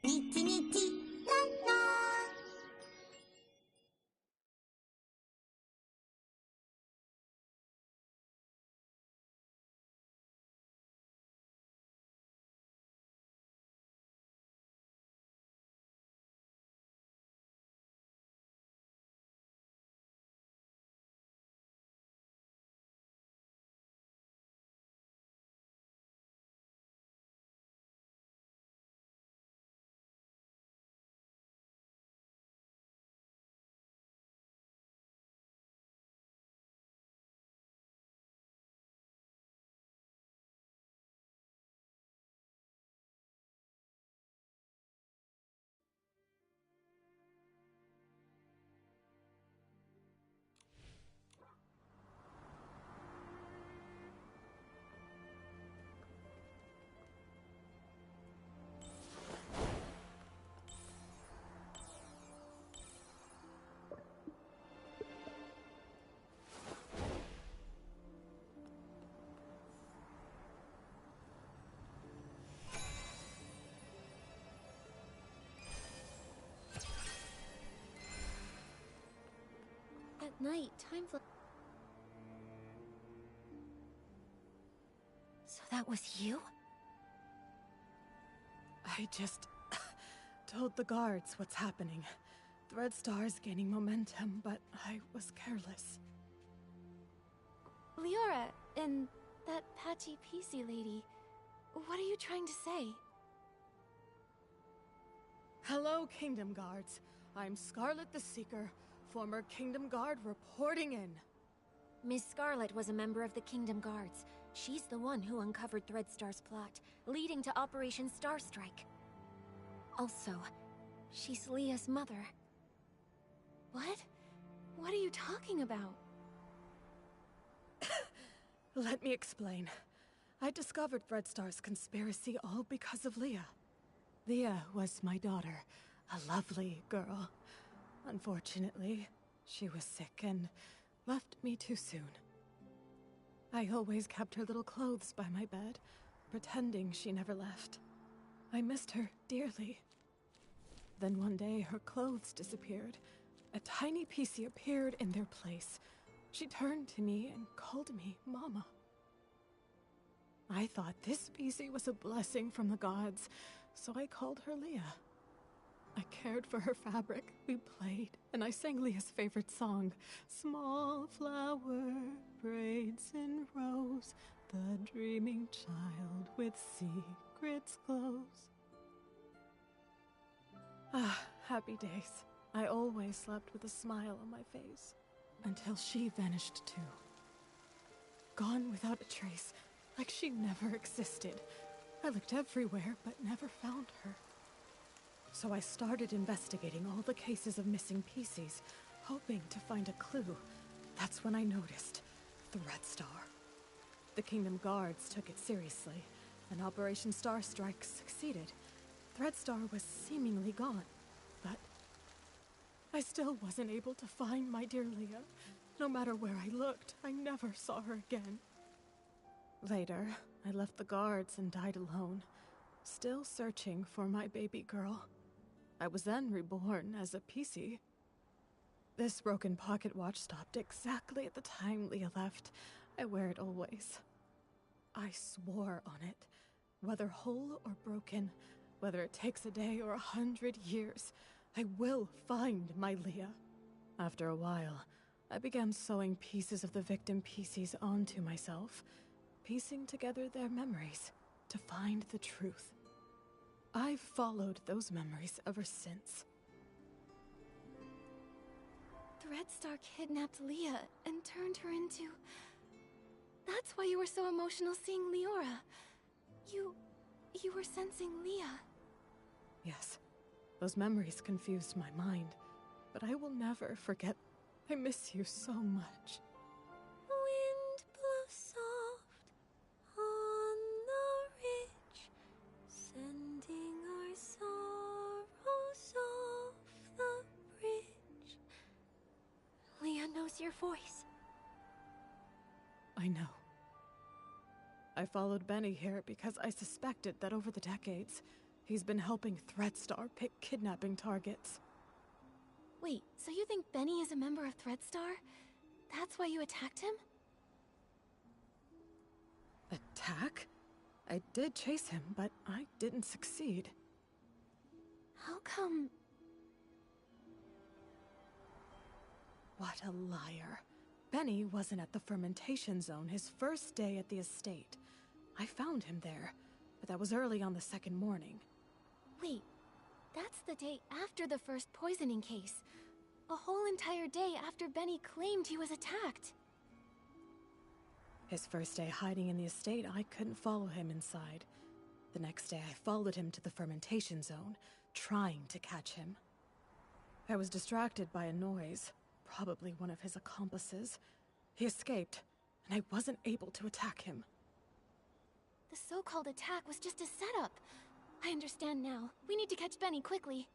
Nikki, Nikki, la la. At night, time flies. So that was you? I just told the guards what's happening. The Red Star's gaining momentum, but I was careless. Leora, and that patchy PC lady, what are you trying to say? Hello, Kingdom Guards. I'm Scarlet the Seeker, former Kingdom Guard reporting in. Miss Scarlet was a member of the Kingdom Guards. She's the one who uncovered Threadstar's plot, leading to Operation Starstrike. Also, she's Leah's mother. What? What are you talking about? Let me explain. I discovered Threadstar's conspiracy all because of Leah. Leah was my daughter, a lovely girl. Unfortunately, she was sick and left me too soon. I always kept her little clothes by my bed, pretending she never left. I missed her dearly. Then one day, her clothes disappeared. A tiny PC appeared in their place. She turned to me and called me Mama. I thought this PC was a blessing from the gods, so I called her Leah. I cared for her fabric, we played, and I sang Leah's favorite song. Small flower braids in rows, the dreaming child with secrets glows. Ah, happy days. I always slept with a smile on my face, until she vanished too. Gone without a trace, like she never existed. I looked everywhere, but never found her. So I started investigating all the cases of missing PCs, hoping to find a clue. That's when I noticed the Red Star. The Kingdom Guards took it seriously, and Operation Starstrike succeeded. Threadstar was seemingly gone, but I still wasn't able to find my dear Leah. No matter where I looked, I never saw her again. Later, I left the guards and died alone, still searching for my baby girl. I was then reborn as a PC. This broken pocket watch stopped exactly at the time Leah left. I wear it always. I swore on it. Whether whole or broken, whether it takes a day or 100 years, I will find my Leah. After a while, I began sewing pieces of the victim PCs onto myself, piecing together their memories to find the truth. I've followed those memories ever since. The Red Star kidnapped Leah and turned her into... That's why you were so emotional seeing Leora. You were sensing Leah. Yes, those memories confused my mind, but I will never forget. I miss you so much. Wind blows soft on the ridge, sending our sorrows off the bridge. Leah knows your voice. I know. I followed Benny here because I suspected that over the decades, He's been helping Threadstar pick kidnapping targets. Wait, so you think Benny is a member of Threadstar? That's why you attacked him? Attack? I did chase him, but I didn't succeed. How come... What a liar. Benny wasn't at the fermentation zone his first day at the estate. I found him there, but that was early on the second morning. Wait, that's the day after the first poisoning case. A whole entire day after Benny claimed he was attacked. His first day hiding in the estate, I couldn't follow him inside. The next day, I followed him to the fermentation zone, trying to catch him. I was distracted by a noise, probably one of his accomplices. He escaped, and I wasn't able to attack him. The so-called attack was just a setup. I understand now. We need to catch Benny quickly.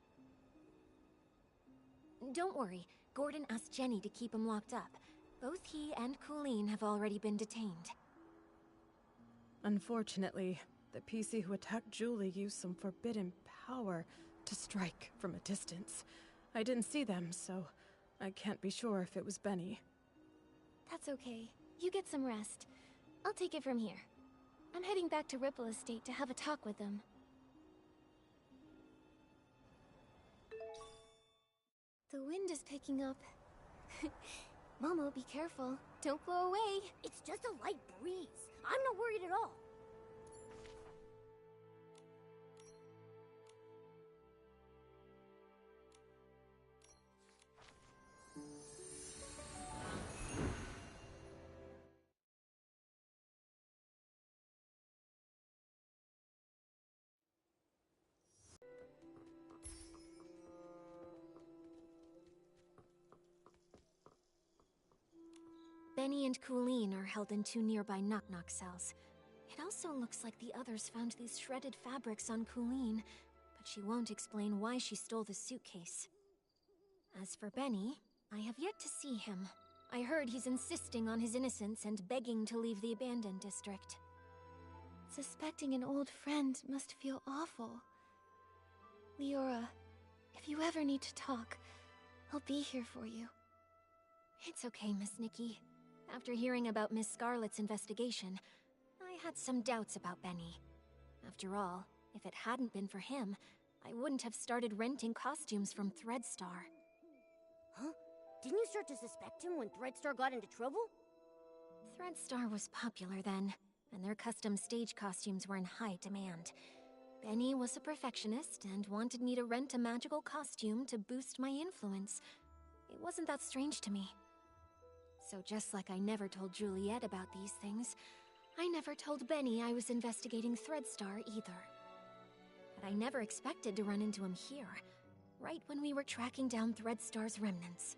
Don't worry. Gordon asked Jenny to keep him locked up. Both he and Colleen have already been detained. Unfortunately, the PC who attacked Julie used some forbidden power to strike from a distance. I didn't see them, so I can't be sure if it was Benny. That's okay. You get some rest. I'll take it from here. I'm heading back to Ripple Estate to have a talk with them. The wind is picking up. Momo, be careful. Don't blow away. It's just a light breeze. I'm not worried at all. Benny and Colleen are held in 2 nearby knock-knock cells. It also looks like the others found these shredded fabrics on Colleen, but she won't explain why she stole the suitcase. As for Benny, I have yet to see him. I heard he's insisting on his innocence and begging to leave the abandoned district. Suspecting an old friend must feel awful. Leora, if you ever need to talk, I'll be here for you. It's okay, Miss Nikki. After hearing about Miss Scarlet's investigation, I had some doubts about Benny. After all, if it hadn't been for him, I wouldn't have started renting costumes from Threadstar. Huh? Didn't you start to suspect him when Threadstar got into trouble? Threadstar was popular then, and their custom stage costumes were in high demand. Benny was a perfectionist and wanted me to rent a magical costume to boost my influence. It wasn't that strange to me. So just like I never told Juliet about these things, I never told Benny I was investigating Threadstar either. But I never expected to run into him here, right when we were tracking down Threadstar's remnants.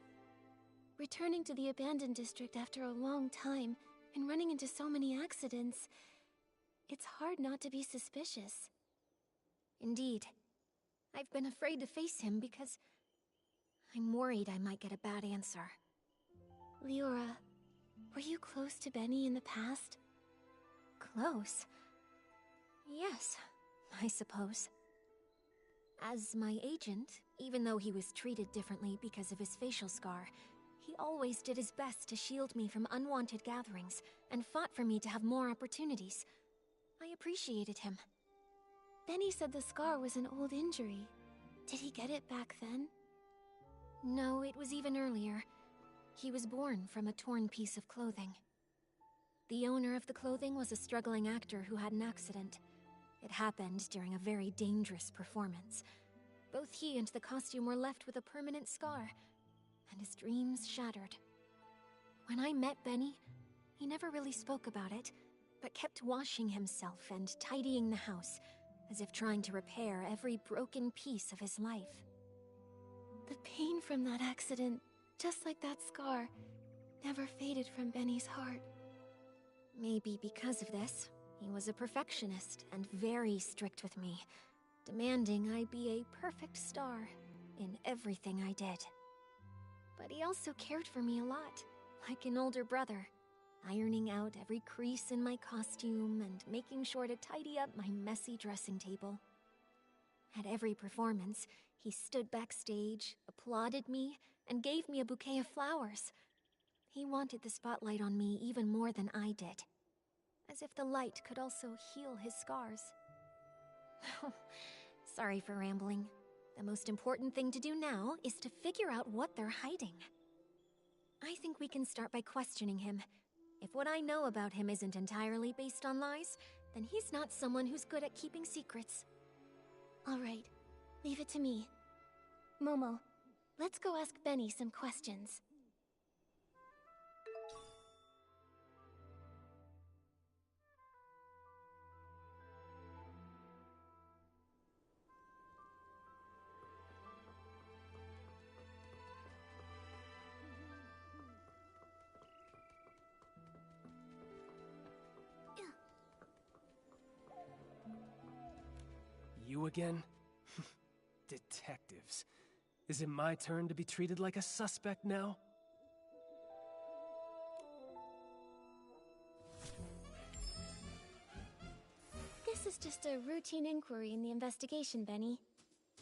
Returning to the abandoned district after a long time, and running into so many accidents, it's hard not to be suspicious. Indeed. I've been afraid to face him because I'm worried I might get a bad answer. Leora, were you close to Benny in the past? Close? Yes, I suppose. As my agent, even though he was treated differently because of his facial scar, he always did his best to shield me from unwanted gatherings and fought for me to have more opportunities. I appreciated him. Benny said the scar was an old injury. Did he get it back then? No, it was even earlier. He was born from a torn piece of clothing. The owner of the clothing was a struggling actor who had an accident. It happened during a very dangerous performance. Both he and the costume were left with a permanent scar, and his dreams shattered. When I met Benny, he never really spoke about it, but kept washing himself and tidying the house, as if trying to repair every broken piece of his life. The pain from that accident, just like that scar, never faded from Benny's heart. Maybe because of this, he was a perfectionist and very strict with me, demanding I be a perfect star in everything I did. But he also cared for me a lot, like an older brother, ironing out every crease in my costume and making sure to tidy up my messy dressing table. At every performance, he stood backstage, applauded me, and gave me a bouquet of flowers. He wanted the spotlight on me even more than I did. As if the light could also heal his scars. Sorry for rambling. The most important thing to do now is to figure out what they're hiding. I think we can start by questioning him. If what I know about him isn't entirely based on lies, then he's not someone who's good at keeping secrets. All right, leave it to me. Momo, let's go ask Benny some questions. You again? Detectives. Is it my turn to be treated like a suspect now? This is just a routine inquiry in the investigation, Benny.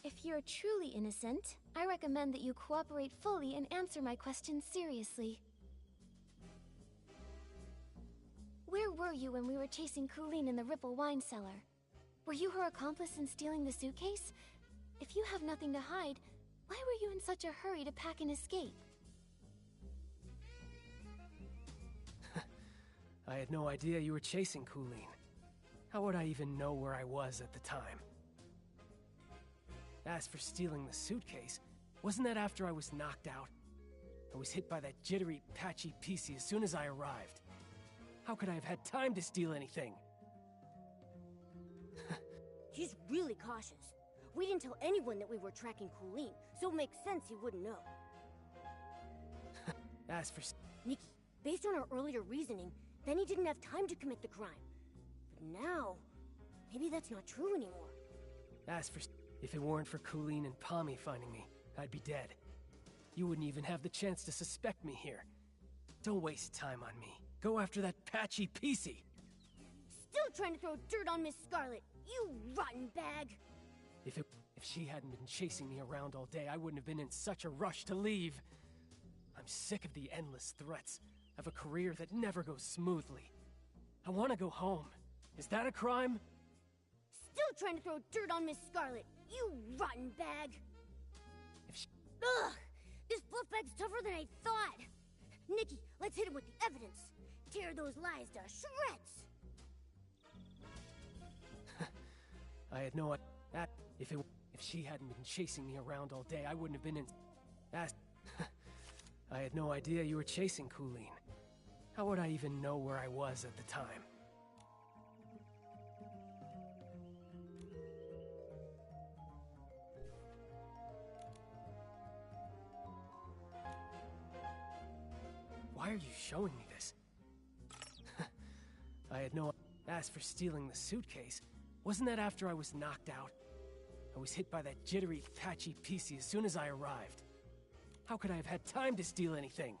If you're truly innocent, I recommend that you cooperate fully and answer my questions seriously. Where were you when we were chasing Colleen in the Ripple wine cellar? Were you her accomplice in stealing the suitcase? If you have nothing to hide, why were you in such a hurry to pack and escape? I had no idea you were chasing Colleen. How would I even know where I was at the time? As for stealing the suitcase, wasn't that after I was knocked out? I was hit by that jittery, patchy PC as soon as I arrived. How could I have had time to steal anything? He's really cautious. We didn't tell anyone that we were tracking Colleen, so it makes sense he wouldn't know. As for... Nikki, based on our earlier reasoning, Benny didn't have time to commit the crime. But now, maybe that's not true anymore. As for... If it weren't for Colleen and Pommy finding me, I'd be dead. You wouldn't even have the chance to suspect me here. Don't waste time on me. Go after that patchy PC! Still trying to throw dirt on Miss Scarlet, you rotten bag! If she hadn't been chasing me around all day, I wouldn't have been in such a rush to leave. I'm sick of the endless threats, of a career that never goes smoothly. I want to go home. Is that a crime? Still trying to throw dirt on Miss Scarlet, you rotten bag! Ugh! This fluff bag's tougher than I thought! Nikki, let's hit him with the evidence! Tear those lies to shreds! I had no idea. If she hadn't been chasing me around all day, I wouldn't have been in... I had no idea you were chasing Colleen. How would I even know where I was at the time? Why are you showing me this? I had no... As for stealing the suitcase, wasn't that after I was knocked out? I was hit by that jittery, patchy PC as soon as I arrived. How could I have had time to steal anything?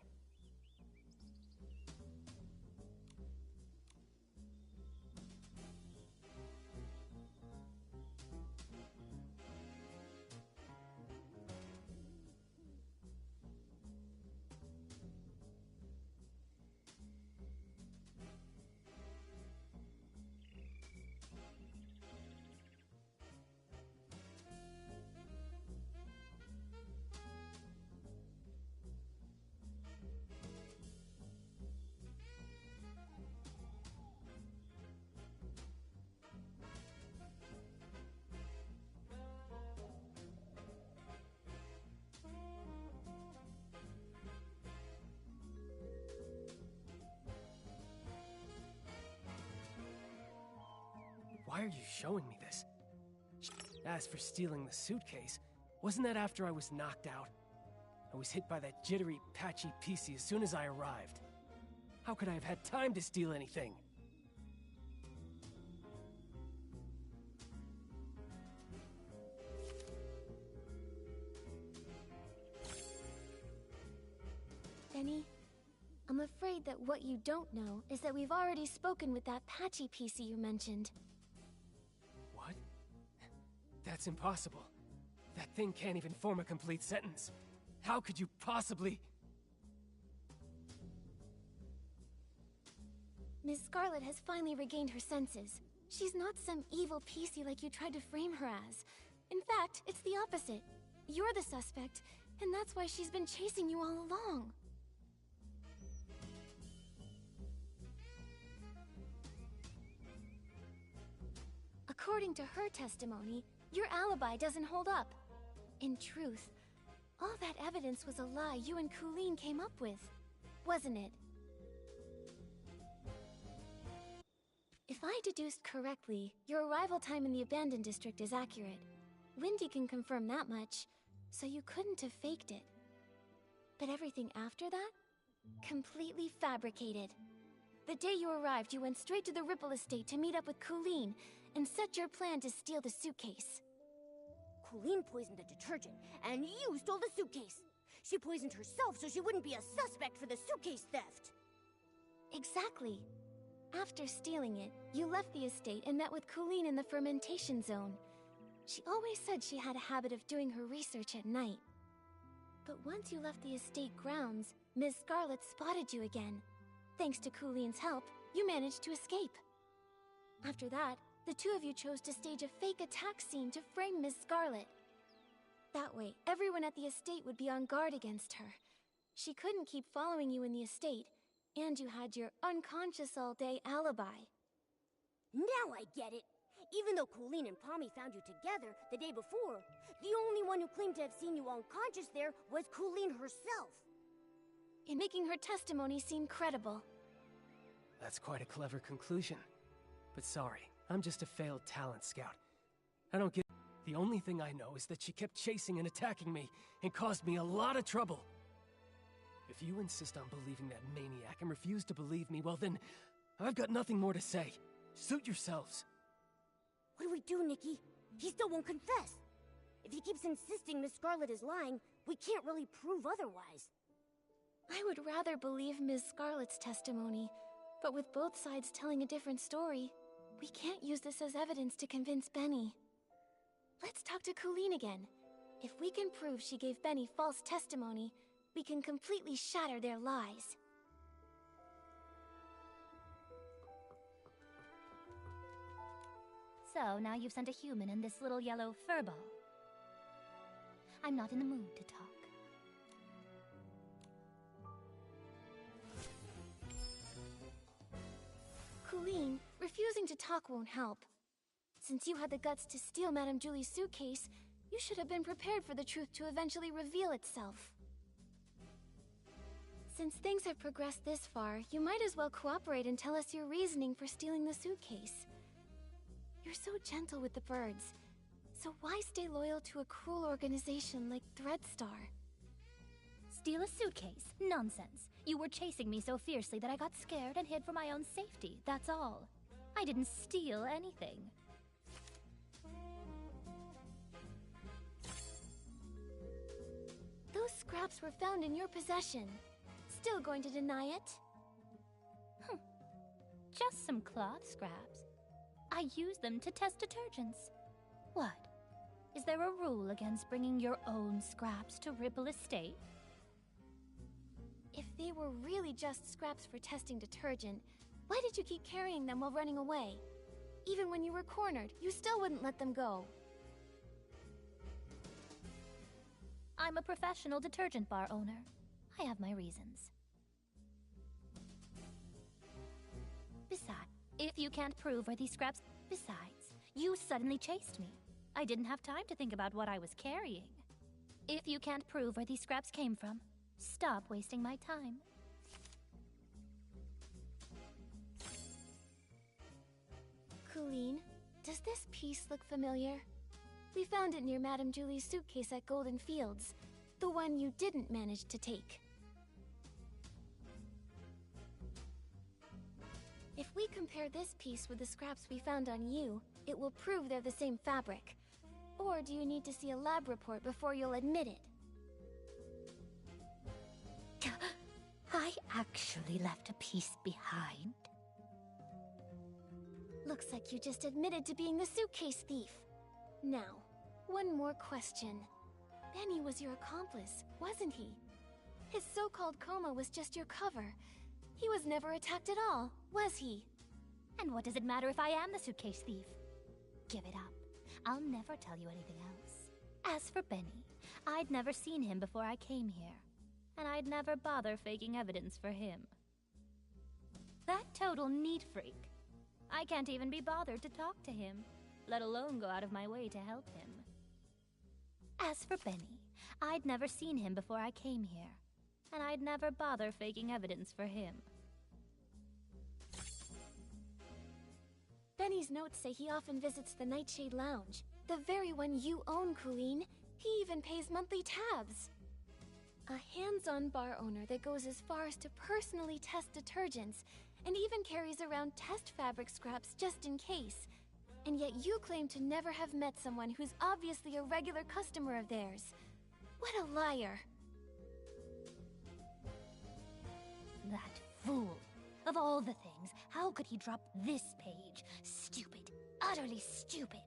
Why are you showing me this? As for stealing the suitcase, wasn't that after I was knocked out? I was hit by that jittery, patchy PC as soon as I arrived. How could I have had time to steal anything? Benny, I'm afraid that what you don't know is that we've already spoken with that patchy PC you mentioned. What? That's impossible. That thing can't even form a complete sentence. How could you possibly... Miss Scarlet has finally regained her senses. She's not some evil PC like you tried to frame her as. In fact, it's the opposite. You're the suspect, and that's why she's been chasing you all along. According to her testimony, your alibi doesn't hold up. In truth, all that evidence was a lie you and Colleen came up with, wasn't it? If I deduced correctly, your arrival time in the abandoned district is accurate. Windy can confirm that much, so you couldn't have faked it. But everything after that? Completely fabricated. The day you arrived, you went straight to the Ripple Estate to meet up with Colleen and set your plan to steal the suitcase. Colleen poisoned the detergent, and you stole the suitcase. She poisoned herself so she wouldn't be a suspect for the suitcase theft. Exactly. After stealing it, you left the estate and met with Colleen in the fermentation zone. She always said she had a habit of doing her research at night. But once you left the estate grounds, Ms. Scarlet spotted you again. Thanks to Cooleen's help, you managed to escape. After that, the two of you chose to stage a fake attack scene to frame Ms. Scarlet. That way, everyone at the estate would be on guard against her. She couldn't keep following you in the estate, and you had your unconscious all day alibi. Now I get it. Even though Colleen and Pommy found you together the day before, the only one who claimed to have seen you unconscious there was Colleen herself. In making her testimony seem credible. That's quite a clever conclusion. But sorry, I'm just a failed talent scout. I don't get... The only thing I know is that she kept chasing and attacking me and caused me a lot of trouble. If you insist on believing that maniac and refuse to believe me, well then, I've got nothing more to say. Suit yourselves. What do we do, Nikki? He still won't confess. If he keeps insisting Miss Scarlet is lying, we can't really prove otherwise. I would rather believe Ms. Scarlet's testimony, but with both sides telling a different story, we can't use this as evidence to convince Benny. Let's talk to Colleen again. If we can prove she gave Benny false testimony, we can completely shatter their lies. So, now you've sent a human and this little yellow furball. I'm not in the mood to talk. Colleen, refusing to talk won't help. Since you had the guts to steal Madame Julie's suitcase, you should have been prepared for the truth to eventually reveal itself. Since things have progressed this far, you might as well cooperate and tell us your reasoning for stealing the suitcase. You're so gentle with the birds, so why stay loyal to a cruel organization like Threadstar? Steal a suitcase? Nonsense. You were chasing me so fiercely that I got scared and hid for my own safety, that's all. I didn't steal anything. Those scraps were found in your possession. Still going to deny it? Just some cloth scraps. I use them to test detergents. What? Is there a rule against bringing your own scraps to Ripple Estate? If they were really just scraps for testing detergent, why did you keep carrying them while running away? Even when you were cornered, you still wouldn't let them go. I'm a professional detergent bar owner. I have my reasons. Besides, if you can't prove where these scraps... Besides, you suddenly chased me. I didn't have time to think about what I was carrying. If you can't prove where these scraps came from, stop wasting my time. Colleen, does this piece look familiar? We found it near Madame Julie's suitcase at Golden Fields, the one you didn't manage to take. If we compare this piece with the scraps we found on you, it will prove they're the same fabric. Or do you need to see a lab report before you'll admit it? I actually left a piece behind. Looks like you just admitted to being the suitcase thief. Now, One more question. Benny was your accomplice, wasn't he? His so-called coma was just your cover. He was never attacked at all, was he? And what does it matter if I am the suitcase thief? Give it up. I'll never tell you anything else. As for Benny, I'd never seen him before I came here, and I'd never bother faking evidence for him. That total neat freak. I can't even be bothered to talk to him, let alone go out of my way to help him. As for Benny, I'd never seen him before I came here, and I'd never bother faking evidence for him. Benny's notes say he often visits the Nightshade Lounge, the very one you own, Colleen. He even pays monthly tabs. A hands-on bar owner that goes as far as to personally test detergents, and even carries around test fabric scraps just in case. And yet you claim to never have met someone who's obviously a regular customer of theirs. What a liar. That fool. Of all the things, how could he drop this page? Stupid. Utterly stupid.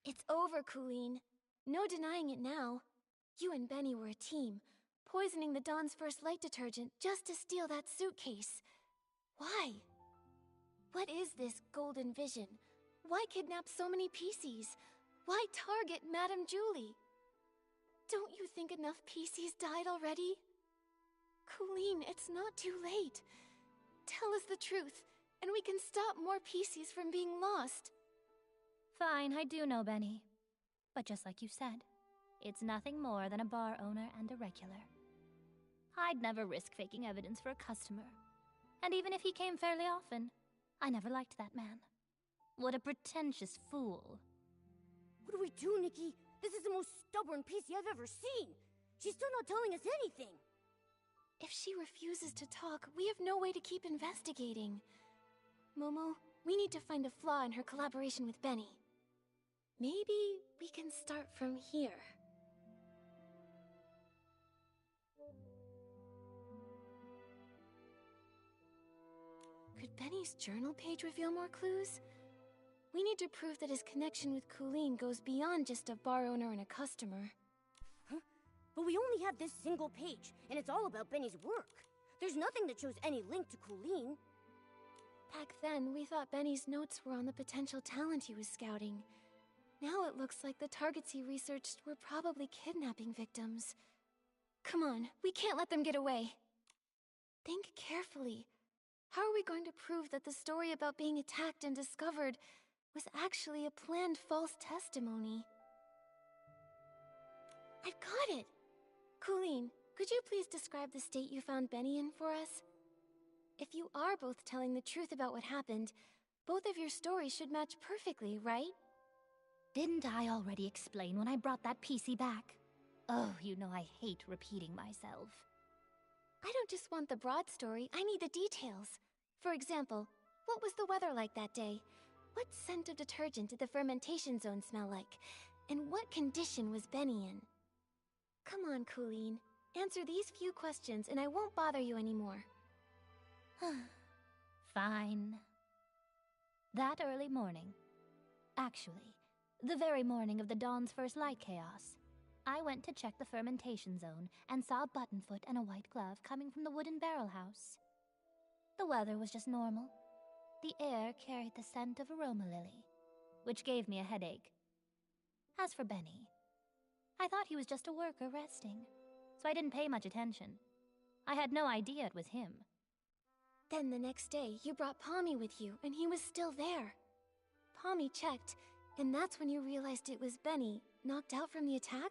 It's over, Colleen. No denying it now. You and Benny were a team, poisoning the Dawn's First Light detergent just to steal that suitcase. Why? What is this golden vision? Why kidnap so many PCs? Why target Madame Julie? Don't you think enough PCs died already? Colleen, it's not too late. Tell us the truth, and we can stop more PCs from being lost. Fine, I do know Benny. But just like you said, it's nothing more than a bar owner and a regular. I'd never risk faking evidence for a customer. And even if he came fairly often, I never liked that man. What a pretentious fool. What do we do, Nikki? This is the most stubborn PC I've ever seen. She's still not telling us anything. If she refuses to talk, we have no way to keep investigating. Momo, we need to find a flaw in her collaboration with Benny. Maybe we can start from here. Could Benny's journal page reveal more clues? We need to prove that his connection with Colleen goes beyond just a bar owner and a customer. Huh? But we only have this single page, and it's all about Benny's work. There's nothing that shows any link to Colleen. Back then, we thought Benny's notes were on the potential talent he was scouting. Now it looks like the targets he researched were probably kidnapping victims. Come on, we can't let them get away. Think carefully. How are we going to prove that the story about being attacked and discovered was actually a planned false testimony? I've got it! Colleen, could you please describe the state you found Benny in for us? If you are both telling the truth about what happened, both of your stories should match perfectly, right? Didn't I already explain when I brought that PC back? Oh, you know I hate repeating myself. I don't just want the broad story, I need the details. For example, what was the weather like that day? What scent of detergent did the fermentation zone smell like? And what condition was Benny in? Come on, Colleen. Answer these few questions and I won't bother you anymore. Fine. That early morning, actually, the very morning of the Dawn's First Light chaos, I went to check the fermentation zone and saw a buttonfoot and a white glove coming from the wooden barrel house. The weather was just normal. The air carried the scent of aroma lily, which gave me a headache. As for Benny, I thought he was just a worker resting, so I didn't pay much attention. I had no idea it was him. Then the next day, you brought Pommy with you, and he was still there. Pommy checked, and that's when you realized it was Benny, knocked out from the attack?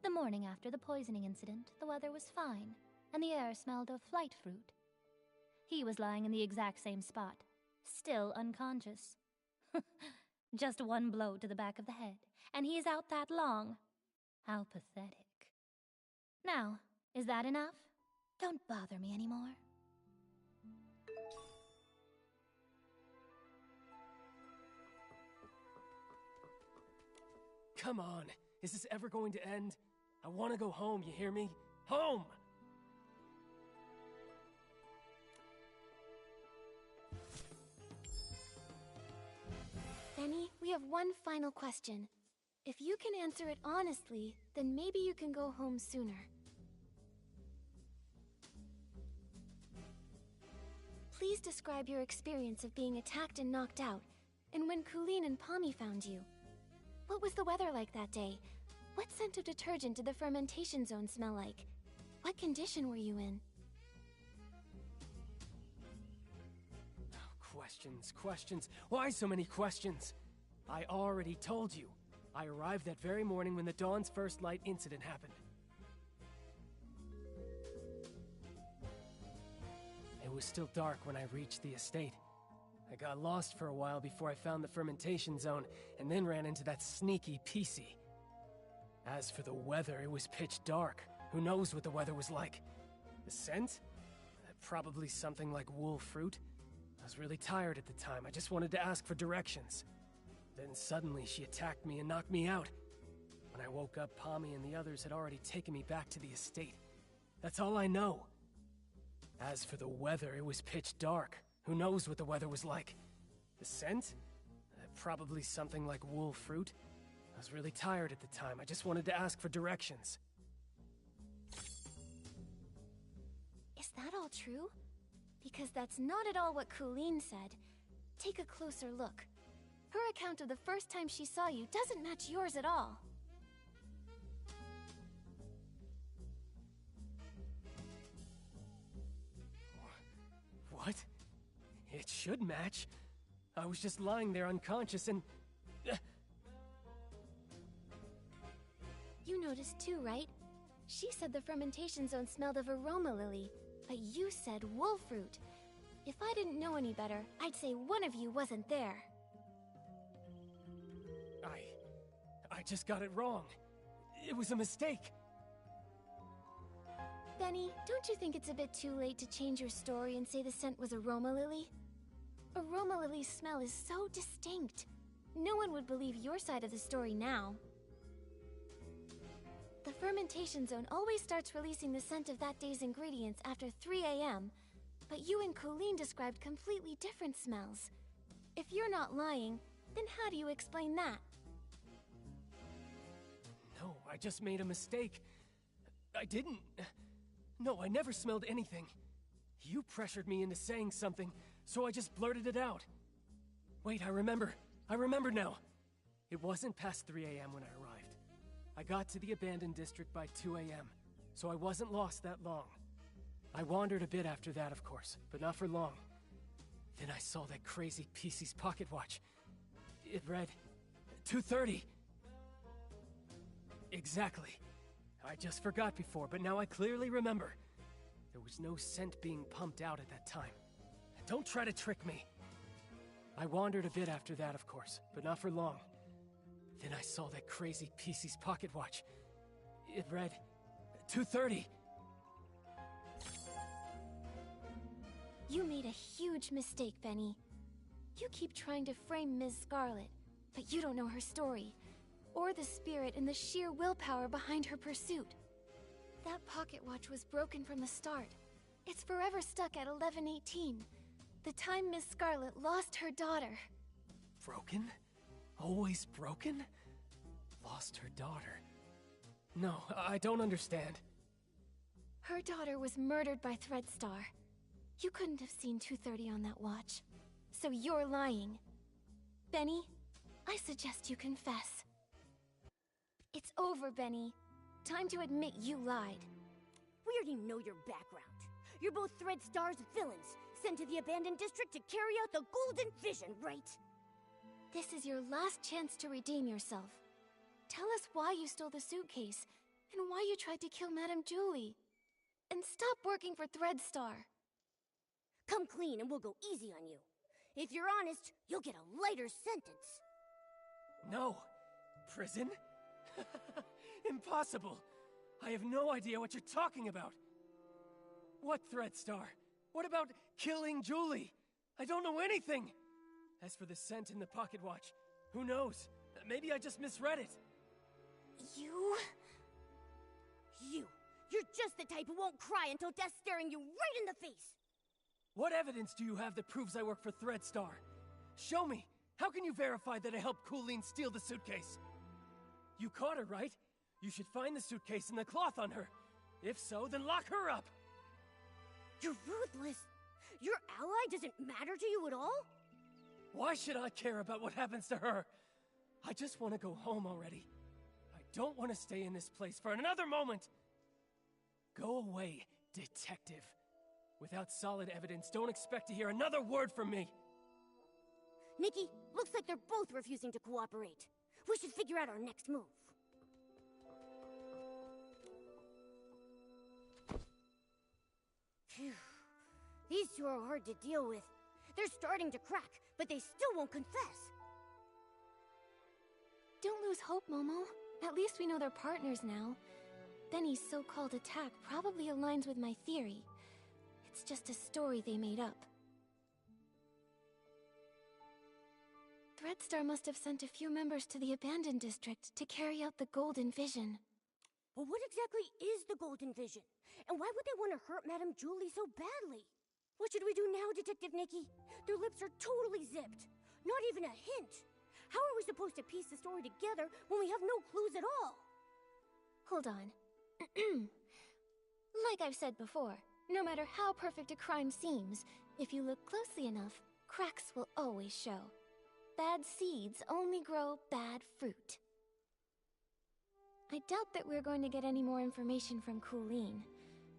The morning after the poisoning incident, the weather was fine, and the air smelled of flight fruit. He was lying in the exact same spot, still unconscious. Just one blow to the back of the head, and he is out that long. How pathetic. Now, is that enough? Don't bother me anymore. Come on, is this ever going to end? I want to go home, you hear me? Home! Benny, we have one final question. If you can answer it honestly, then maybe you can go home sooner. Please describe your experience of being attacked and knocked out, and when Colleen and Pommy found you. What was the weather like that day? What scent of detergent did the fermentation zone smell like? What condition were you in? Questions. Why so many questions? I already told you. I arrived that very morning when the Dawn's First Light incident happened. It was still dark when I reached the estate. I got lost for a while before I found the fermentation zone, and then ran into that sneaky PC. As for the weather, it was pitch dark. Who knows what the weather was like? The scent? Probably something like wool fruit. I was really tired at the time. I just wanted to ask for directions. Then suddenly she attacked me and knocked me out. When I woke up, Pommy and the others had already taken me back to the estate. That's all I know. As for the weather, it was pitch dark. Who knows what the weather was like? The scent? Probably something like wool fruit. I was really tired at the time. I just wanted to ask for directions. Is that all true? Because that's not at all what Colleen said. Take a closer look. Her account of the first time she saw you doesn't match yours at all. What? It should match. I was just lying there unconscious and... You noticed too, right? She said the fermentation zone smelled of aroma lily, but you said wool fruit. If I didn't know any better, I'd say one of you wasn't there. I just got it wrong. It was a mistake. Benny, don't you think it's a bit too late to change your story and say the scent was aroma lily? Aroma lily's smell is so distinct. No one would believe your side of the story now. The fermentation zone always starts releasing the scent of that day's ingredients after 3 a.m., but you and Colleen described completely different smells. If you're not lying, then how do you explain that? No, I just made a mistake. I didn't... No, I never smelled anything. You pressured me into saying something, so I just blurted it out. Wait, I remember. I remember now. It wasn't past 3 a.m. when I arrived. I got to the abandoned district by 2 a.m., so I wasn't lost that long. I wandered a bit after that, of course, but not for long. Then I saw that crazy PC's pocket watch. It read 2:30. Exactly. I just forgot before, but now I clearly remember. There was no scent being pumped out at that time. Don't try to trick me. I wandered a bit after that, of course, but not for long. Then I saw that crazy PC's pocket watch. It read 2:30. You made a huge mistake, Benny. You keep trying to frame Ms. Scarlet, but you don't know her story, or the spirit and the sheer willpower behind her pursuit. That pocket watch was broken from the start. It's forever stuck at 11:18, the time Ms. Scarlet lost her daughter. Broken? Always broken? Lost her daughter. No, I don't understand. Her daughter was murdered by Threadstar. You couldn't have seen 2:30 on that watch, so you're lying. Benny, I suggest you confess. It's over, Benny. Time to admit you lied. We already know your background. You're both Threadstar's villains, sent to the abandoned district to carry out the Golden Vision, right? This is your last chance to redeem yourself. Tell us why you stole the suitcase, and why you tried to kill Madame Julie. And stop working for Threadstar. Come clean and we'll go easy on you. If you're honest, you'll get a lighter sentence. No. Prison? Impossible. I have no idea what you're talking about. What Threadstar? What about killing Julie? I don't know anything. As for the scent in the pocket watch, who knows? Maybe I just misread it. You're just the type who won't cry until death's staring you right in the face. What evidence do you have that proves I work for Threadstar? Show me. How can you verify that I helped Colleen steal the suitcase? You caught her, right? You should find the suitcase and the cloth on her. If so, then lock her up! You're ruthless. Your ally doesn't matter to you at all? Why should I care about what happens to her? I just want to go home already. I don't want to stay in this place for another moment. Go away, detective. Without solid evidence, don't expect to hear another word from me. Nikki, looks like they're both refusing to cooperate. We should figure out our next move. Phew. These two are hard to deal with. They're starting to crack, but they still won't confess. Don't lose hope, Momo. At least we know they're partners now. Benny's so-called attack probably aligns with my theory. It's just a story they made up. Threadstar must have sent a few members to the abandoned district to carry out the Golden Vision. But what exactly is the Golden Vision? And why would they want to hurt Madame Julie so badly? What should we do now, Detective Nikki? Their lips are totally zipped. Not even a hint. How are we supposed to piece the story together when we have no clues at all? Hold on. Like I've said before, no matter how perfect a crime seems, if you look closely enough, cracks will always show. Bad seeds only grow bad fruit. I doubt that we're going to get any more information from Colleen.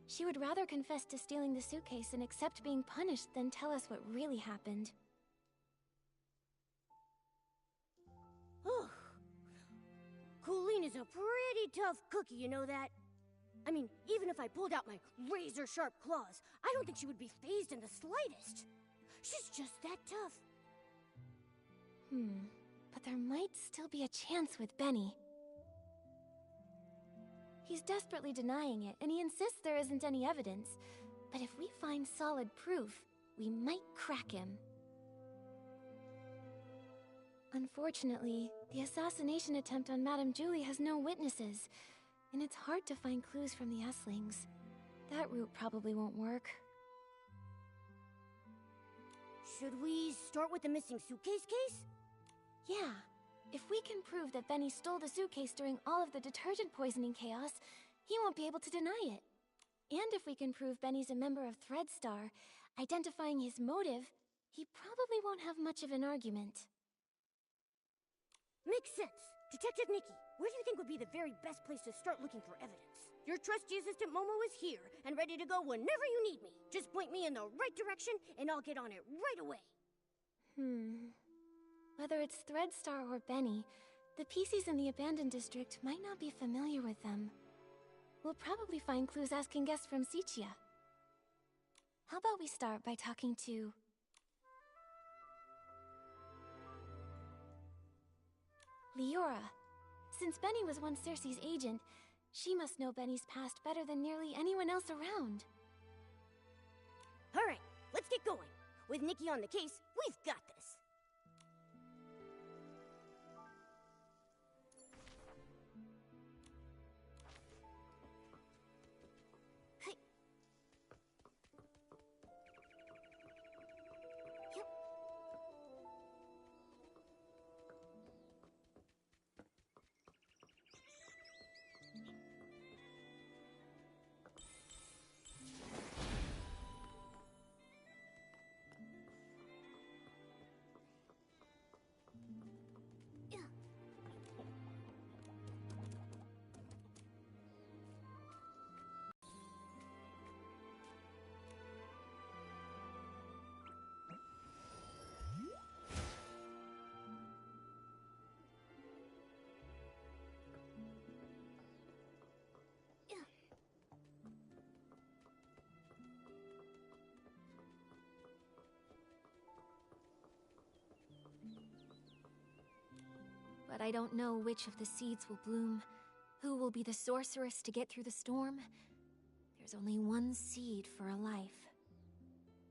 She would rather confess to stealing the suitcase and accept being punished than tell us what really happened. Colleen is a pretty tough cookie, you know that? I mean, even if I pulled out my razor-sharp claws, I don't think she would be fazed in the slightest. She's just that tough. But there might still be a chance with Benny. He's desperately denying it, and he insists there isn't any evidence. But if we find solid proof, we might crack him. Unfortunately, the assassination attempt on Madame Julie has no witnesses, and it's hard to find clues from the Esslings. That route probably won't work. Should we start with the missing suitcase case? Yeah. If we can prove that Benny stole the suitcase during all of the detergent poisoning chaos, he won't be able to deny it. And if we can prove Benny's a member of Threadstar, identifying his motive, he probably won't have much of an argument. Makes sense. Detective Nikki, where do you think would be the very best place to start looking for evidence? Your trusty assistant Momo is here and ready to go whenever you need me. Just point me in the right direction and I'll get on it right away. Whether it's Threadstar or Benny, the PCs in the abandoned district might not be familiar with them. We'll probably find clues asking guests from Sichia. How about we start by talking to... Leora. Since Benny was once Cersei's agent, she must know Benny's past better than nearly anyone else around. Alright, let's get going. With Nikki on the case, we've got this. But I don't know which of the seeds will bloom, who will be the sorceress to get through the storm. There's only one seed for a life.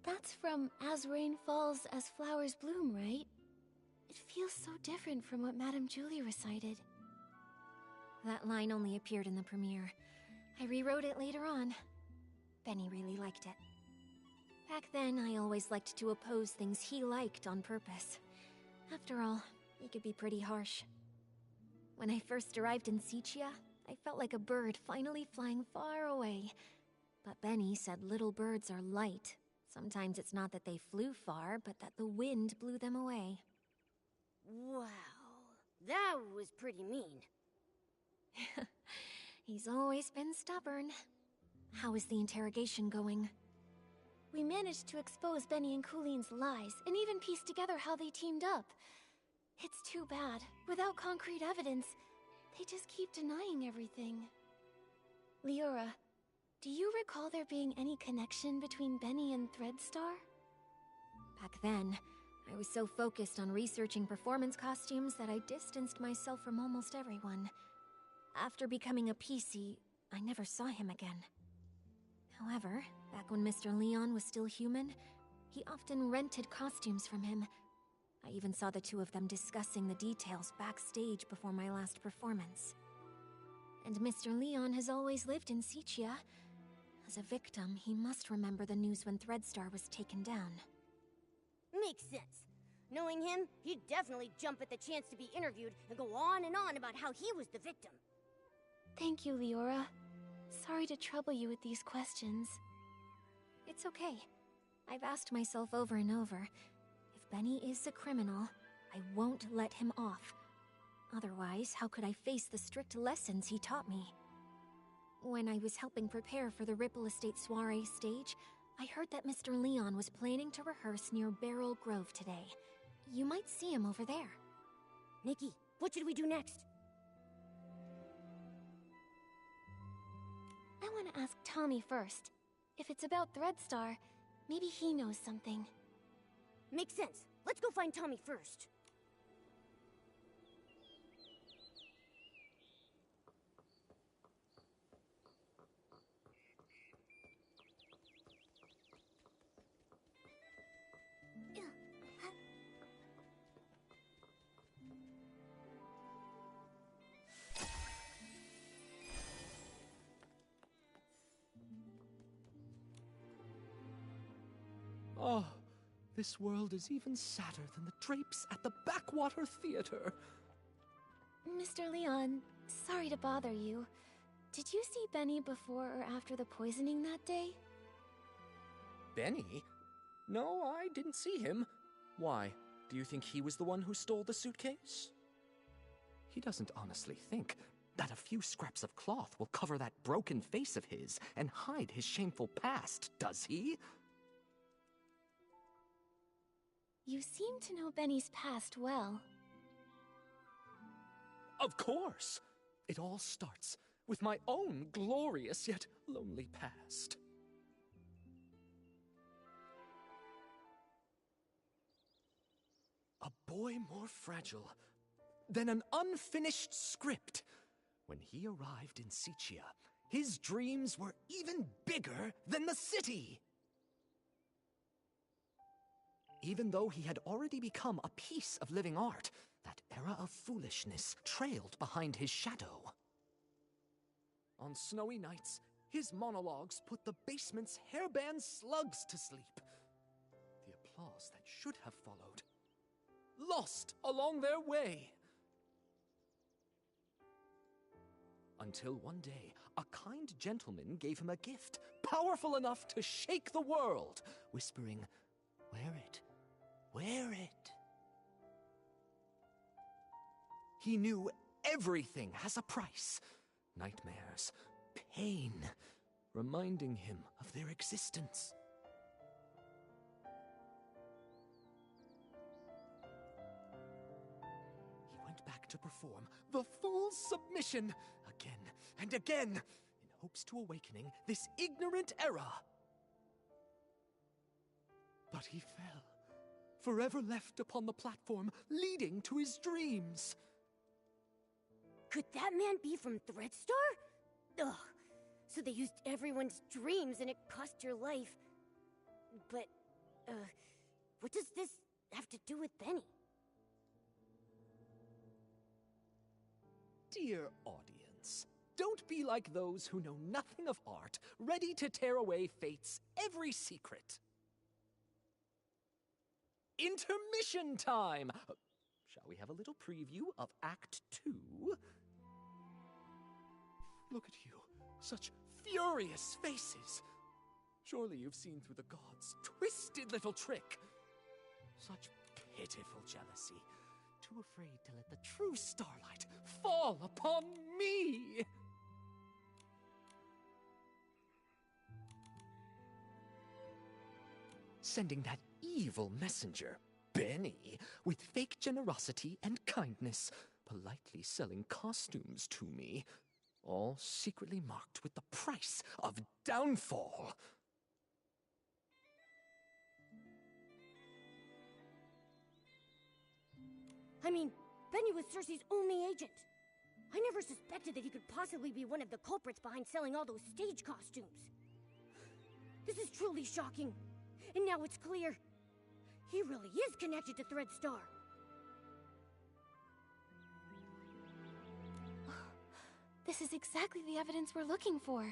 That's from As Rain Falls, As Flowers Bloom, right? It feels so different from what Madame Julie recited. That line only appeared in the premiere. I rewrote it later on. Benny really liked it. Back then, I always liked to oppose things he liked on purpose. After all, he could be pretty harsh. When I first arrived in Sichia, I felt like a bird finally flying far away. But Benny said little birds are light. Sometimes it's not that they flew far, but that the wind blew them away. Wow, that was pretty mean. He's always been stubborn. How is the interrogation going? We managed to expose Benny and Cooline's lies, and even piece together how they teamed up. It's too bad. Without concrete evidence, they just keep denying everything. Leora, do you recall there being any connection between Benny and Threadstar? Back then, I was so focused on researching performance costumes that I distanced myself from almost everyone. After becoming a PC, I never saw him again. However, back when Mr. Leon was still human, he often rented costumes from him. I even saw the two of them discussing the details backstage before my last performance. And Mr. Leon has always lived in Sichia. As a victim, he must remember the news when Threadstar was taken down. Makes sense. Knowing him, he'd definitely jump at the chance to be interviewed and go on and on about how he was the victim. Thank you, Leora. Sorry to trouble you with these questions. It's okay. I've asked myself over and over, if Benny is a criminal, I won't let him off. Otherwise, how could I face the strict lessons he taught me? When I was helping prepare for the Ripple Estate soiree stage, I heard that Mr. Leon was planning to rehearse near Beryl Grove today. You might see him over there. Nikki, what should we do next? I want to ask Tommy first. If it's about Threadstar, maybe he knows something. Makes sense. Let's go find Tommy first. Oh, this world is even sadder than the drapes at the Backwater Theater. Mr. Leon, sorry to bother you. Did you see Benny before or after the poisoning that day? Benny? No, I didn't see him. Why? Do you think he was the one who stole the suitcase? He doesn't honestly think that a few scraps of cloth will cover that broken face of his and hide his shameful past, does he? You seem to know Benny's past well. Of course! It all starts with my own glorious yet lonely past. A boy more fragile than an unfinished script. When he arrived in Sichia, his dreams were even bigger than the city. Even though he had already become a piece of living art, that era of foolishness trailed behind his shadow. On snowy nights, his monologues put the basement's hairband slugs to sleep. The applause that should have followed, lost along their way. Until one day, a kind gentleman gave him a gift, powerful enough to shake the world, whispering, "Wear it. Wear it." He knew everything has a price. Nightmares, pain, reminding him of their existence. He went back to perform the full submission again and again in hopes to awakening this ignorant era. But he fell, forever left upon the platform leading to his dreams. Could that man be from Threadstar? Ugh. So they used everyone's dreams and it cost your life. But, what does this have to do with Benny? Dear audience, don't be like those who know nothing of art, ready to tear away fate's every secret. Intermission time! shall we have a little preview of Act 2? Look at you, such furious faces. Surely you've seen through the gods' twisted little trick. Such pitiful jealousy, too afraid to let the true starlight fall upon me. Sending that evil messenger, Benny, with fake generosity and kindness, politely selling costumes to me, all secretly marked with the price of downfall. I mean, Benny was Cersei's only agent. I never suspected that he could possibly be one of the culprits behind selling all those stage costumes. This is truly shocking. And now it's clear. He really is connected to Threadstar. This is exactly the evidence we're looking for.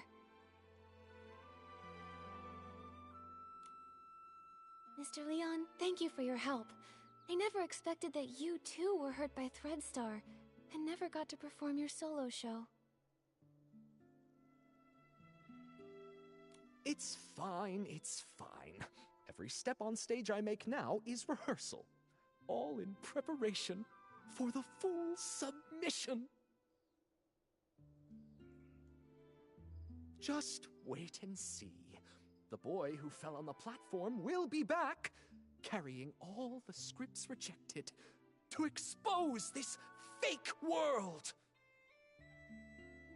Mr. Leon, thank you for your help. I never expected that you too were hurt by Threadstar, and never got to perform your solo show. It's fine, it's fine. Every step on stage I make now is rehearsal, all in preparation for the full submission. Just wait and see. The boy who fell on the platform will be back, carrying all the scripts rejected to expose this fake world.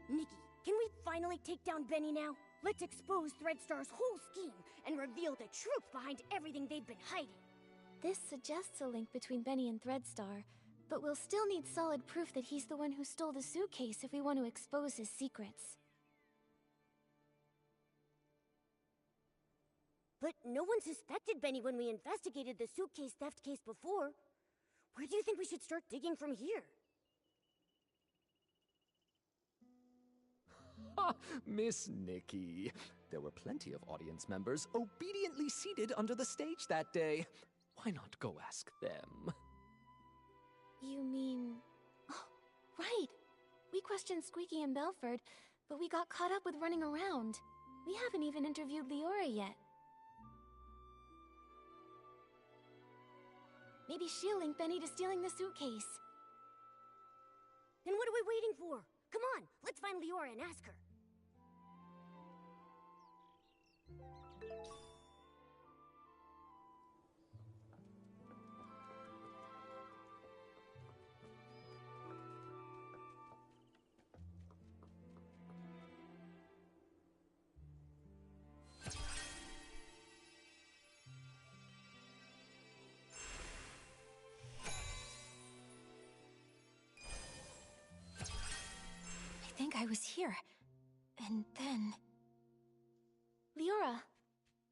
Nikki, can we finally take down Benny now? Let's expose Threadstar's whole scheme and reveal the truth behind everything they've been hiding. This suggests a link between Benny and Threadstar, but we'll still need solid proof that he's the one who stole the suitcase if we want to expose his secrets. But no one suspected Benny when we investigated the suitcase theft case before. Where do you think we should start digging from here? Ha! Miss Nikki. There were plenty of audience members obediently seated under the stage that day. Why not go ask them? You mean... Oh, right! We questioned Squeaky and Belford, but we got caught up with running around. We haven't even interviewed Leora yet. Maybe she'll link Benny to stealing the suitcase. Then what are we waiting for? Come on, let's find Leora and ask her. I think I was here. And then... Leora,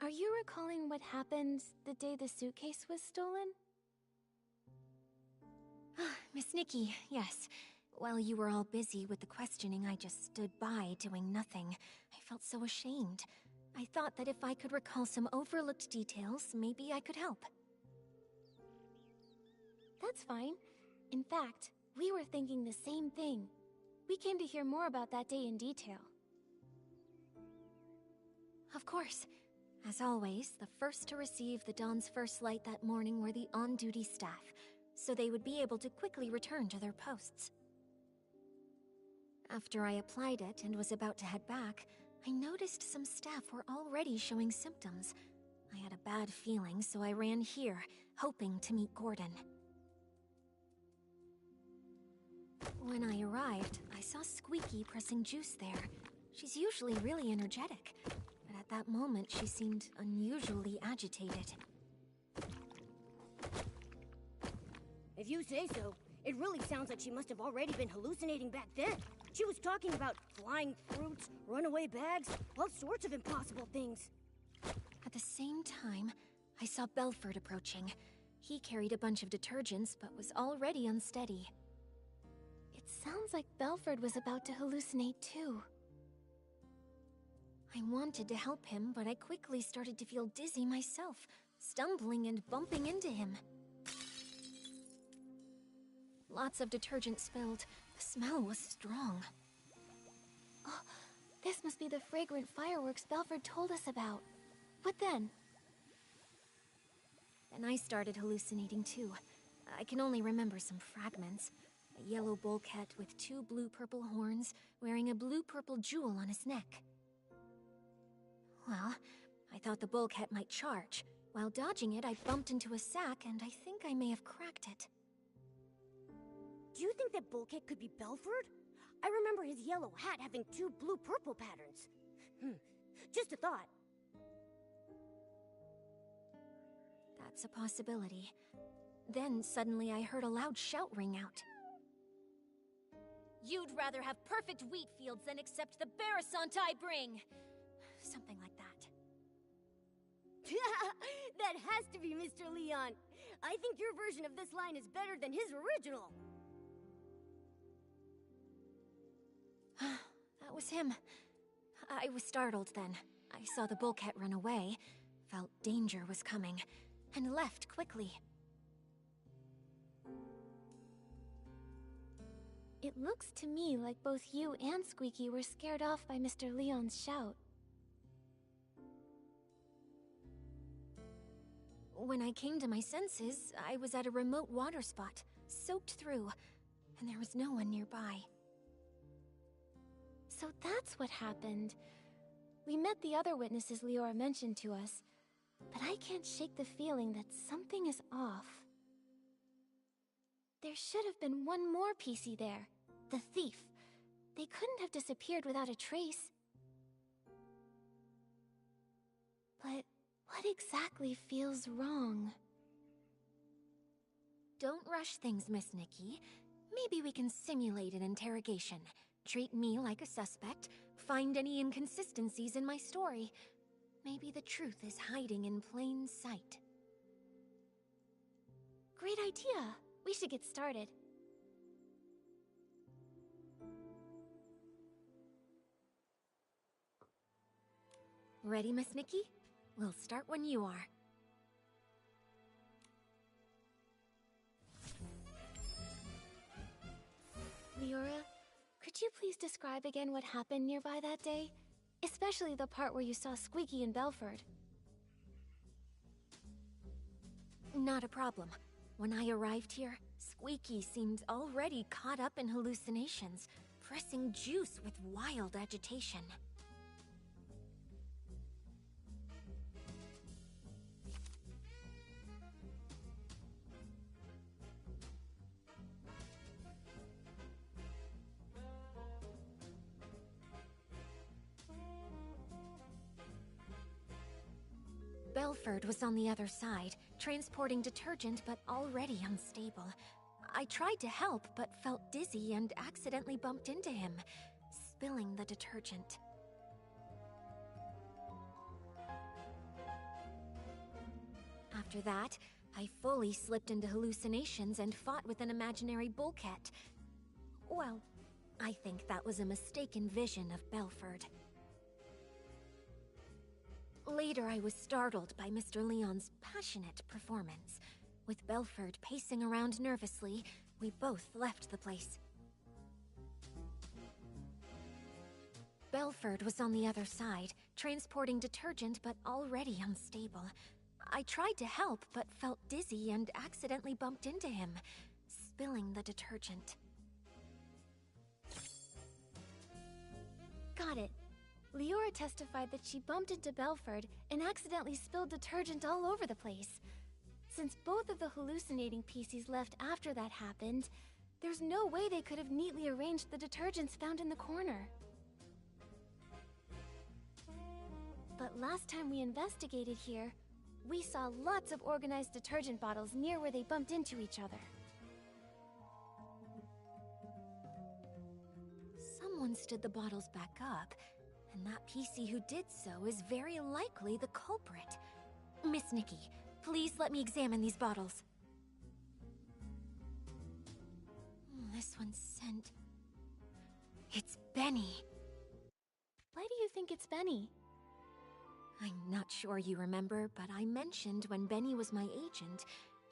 are you recalling what happened the day the suitcase was stolen? Miss Nikki, yes. While you were all busy with the questioning, I just stood by doing nothing. I felt so ashamed. I thought that if I could recall some overlooked details, maybe I could help. That's fine. In fact, we were thinking the same thing. We came to hear more about that day in detail. Of course. As always, the first to receive the dawn's first light that morning were the on-duty staff, so they would be able to quickly return to their posts. After I applied it and was about to head back, I noticed some staff were already showing symptoms. I had a bad feeling, so I ran here, hoping to meet Gordon. When I arrived, I saw Squeaky pressing juice there. She's usually really energetic, but at that moment she seemed unusually agitated. If you say so, it really sounds like she must have already been hallucinating back then. She was talking about flying fruits, runaway bags, all sorts of impossible things. At the same time, I saw Belford approaching. He carried a bunch of detergents, but was already unsteady. It sounds like Belford was about to hallucinate too. I wanted to help him, but I quickly started to feel dizzy myself, stumbling and bumping into him. Lots of detergent spilled. The smell was strong. Oh, this must be the fragrant fireworks Belford told us about. What then? Then I started hallucinating too. I can only remember some fragments. A yellow bulkhead with 2 blue-purple horns, wearing a blue-purple jewel on his neck. Well, I thought the bulkhead might charge. While dodging it, I bumped into a sack, and I think I may have cracked it. Do you think that bulkhead could be Belford? I remember his yellow hat having 2 blue-purple patterns. Just a thought. That's a possibility. Then suddenly I heard a loud shout ring out. You'd rather have perfect wheat fields than accept the Barrisant I bring! Something like that. That has to be Mr. Leon. I think your version of this line is better than his original. That was him. I was startled then. I saw the bulkhead run away, felt danger was coming, and left quickly. It looks to me like both you and Squeaky were scared off by Mr. Leon's shout. When I came to my senses, I was at a remote water spot, soaked through, and there was no one nearby. So that's what happened. We met the other witnesses Leora mentioned to us, but I can't shake the feeling that something is off. There should have been one more PC there. The thief. They couldn't have disappeared without a trace. But what exactly feels wrong? Don't rush things, Miss Nikki. Maybe we can simulate an interrogation. Treat me like a suspect, find any inconsistencies in my story. Maybe the truth is hiding in plain sight. Great idea. We should get started. Ready, Miss Nikki? We'll start when you are. Leora, could you please describe again what happened nearby that day? Especially the part where you saw Squeaky and Belford. Not a problem. When I arrived here, Squeaky seemed already caught up in hallucinations, pressing juice with wild agitation. Belford was on the other side, transporting detergent but already unstable. I tried to help but felt dizzy and accidentally bumped into him, spilling the detergent. After that, I fully slipped into hallucinations and fought with an imaginary bulkhead. Well, I think that was a mistaken vision of Belford. Later, I was startled by Mr. Leon's passionate performance. With Belford pacing around nervously, we both left the place. Belford was on the other side, transporting detergent but already unstable. I tried to help but felt dizzy and accidentally bumped into him, spilling the detergent. Got it. Leora testified that she bumped into Belford and accidentally spilled detergent all over the place. Since both of the hallucinating PCs left after that happened, there's no way they could have neatly arranged the detergents found in the corner. But last time we investigated here, we saw lots of organized detergent bottles near where they bumped into each other. Someone stood the bottles back up, and that PC who did so is very likely the culprit. Miss Nikki, please let me examine these bottles. This one's scent. It's Benny. Why do you think it's Benny? I'm not sure you remember, but I mentioned when Benny was my agent,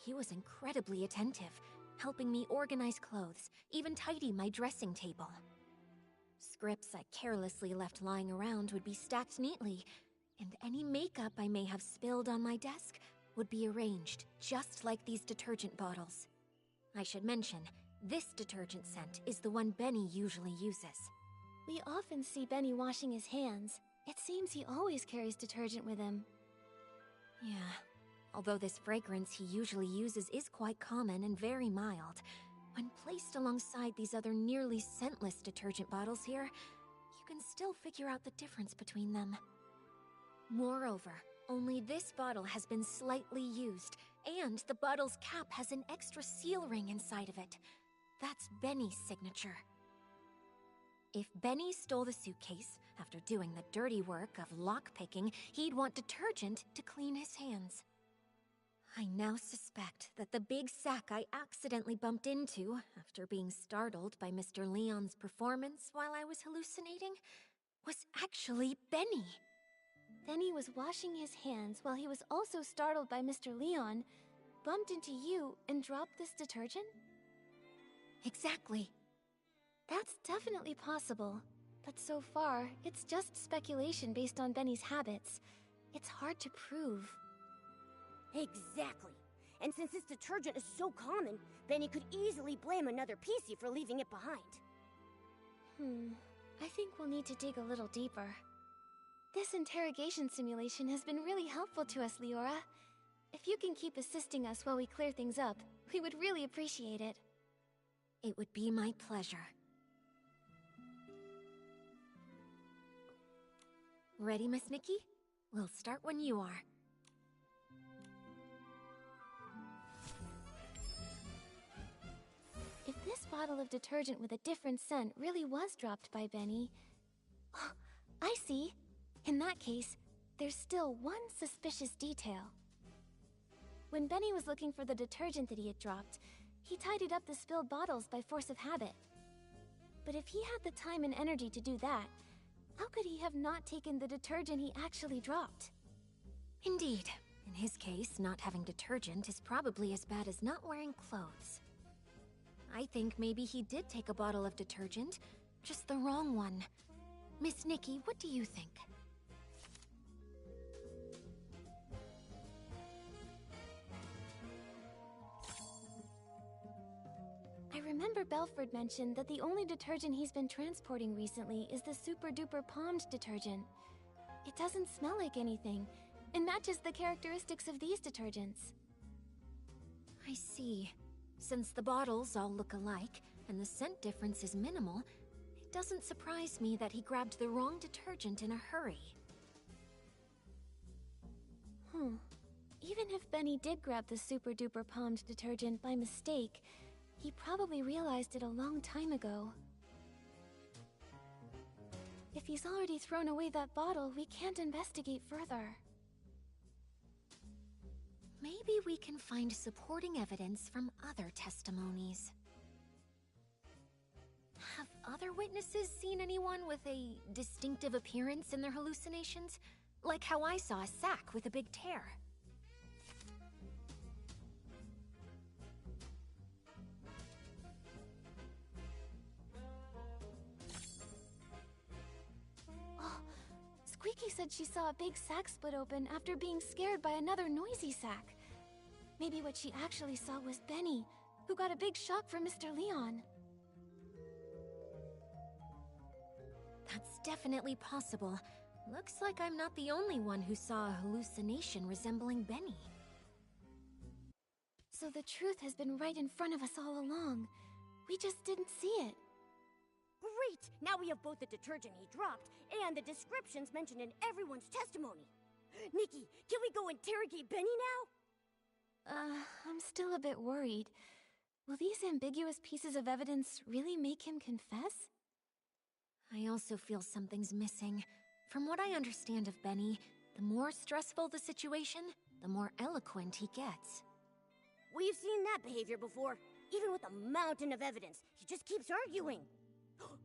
he was incredibly attentive, helping me organize clothes, even tidy my dressing table. Scripts I carelessly left lying around would be stacked neatly, and any makeup I may have spilled on my desk would be arranged just like these detergent bottles. I should mention, this detergent scent is the one Benny usually uses. We often see Benny washing his hands. It seems he always carries detergent with him. Yeah, although this fragrance he usually uses is quite common and very mild, when placed alongside these other nearly scentless detergent bottles here, you can still figure out the difference between them. Moreover, only this bottle has been slightly used, and the bottle's cap has an extra seal ring inside of it. That's Benny's signature. If Benny stole the suitcase, after doing the dirty work of lockpicking, he'd want detergent to clean his hands. I now suspect that the big sack I accidentally bumped into, after being startled by Mr. Leon's performance while I was hallucinating, was actually Benny. Benny was washing his hands while he was also startled by Mr. Leon, bumped into you, and dropped this detergent? Exactly. That's definitely possible, but so far, it's just speculation based on Benny's habits. It's hard to prove. Exactly. And since this detergent is so common, Benny could easily blame another PC for leaving it behind. I think we'll need to dig a little deeper. This interrogation simulation has been really helpful to us, Leora. If you can keep assisting us while we clear things up, we would really appreciate it. It would be my pleasure. Ready, Miss Nikki? We'll start when you are. If this bottle of detergent with a different scent really was dropped by Benny... Oh, I see. In that case, there's still one suspicious detail. When Benny was looking for the detergent that he had dropped, he tidied up the spilled bottles by force of habit. But if he had the time and energy to do that, how could he have not taken the detergent he actually dropped? Indeed. In his case, not having detergent is probably as bad as not wearing clothes. I think maybe he did take a bottle of detergent, just the wrong one. Miss Nikki, what do you think? I remember Belford mentioned that the only detergent he's been transporting recently is the Super Duper Palmed detergent. It doesn't smell like anything, and matches the characteristics of these detergents. I see. Since the bottles all look alike, and the scent difference is minimal, it doesn't surprise me that he grabbed the wrong detergent in a hurry. Even if Benny did grab the Super Duper Palmed detergent by mistake, he probably realized it a long time ago. If he's already thrown away that bottle, we can't investigate further. Maybe we can find supporting evidence from other testimonies. Have other witnesses seen anyone with a distinctive appearance in their hallucinations? Like how I saw a sack with a big tear. Squeaky said she saw a big sack split open after being scared by another noisy sack. Maybe what she actually saw was Benny, who got a big shock from Mr. Leon. That's definitely possible. Looks like I'm not the only one who saw a hallucination resembling Benny. So the truth has been right in front of us all along. We just didn't see it. Great! Now we have both the detergent he dropped and the descriptions mentioned in everyone's testimony. Nikki, can we go interrogate Benny now? I'm still a bit worried. Will these ambiguous pieces of evidence really make him confess? I also feel something's missing. From what I understand of Benny, the more stressful the situation, the more eloquent he gets. We've seen that behavior before. Even with a mountain of evidence, he just keeps arguing.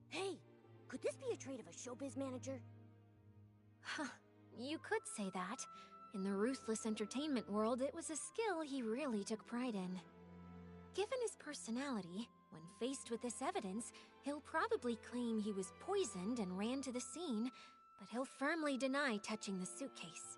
Hey, could this be a trait of a showbiz manager? Huh, you could say that. In the ruthless entertainment world, it was a skill he really took pride in. Given his personality, when faced with this evidence, he'll probably claim he was poisoned and ran to the scene, but he'll firmly deny touching the suitcase.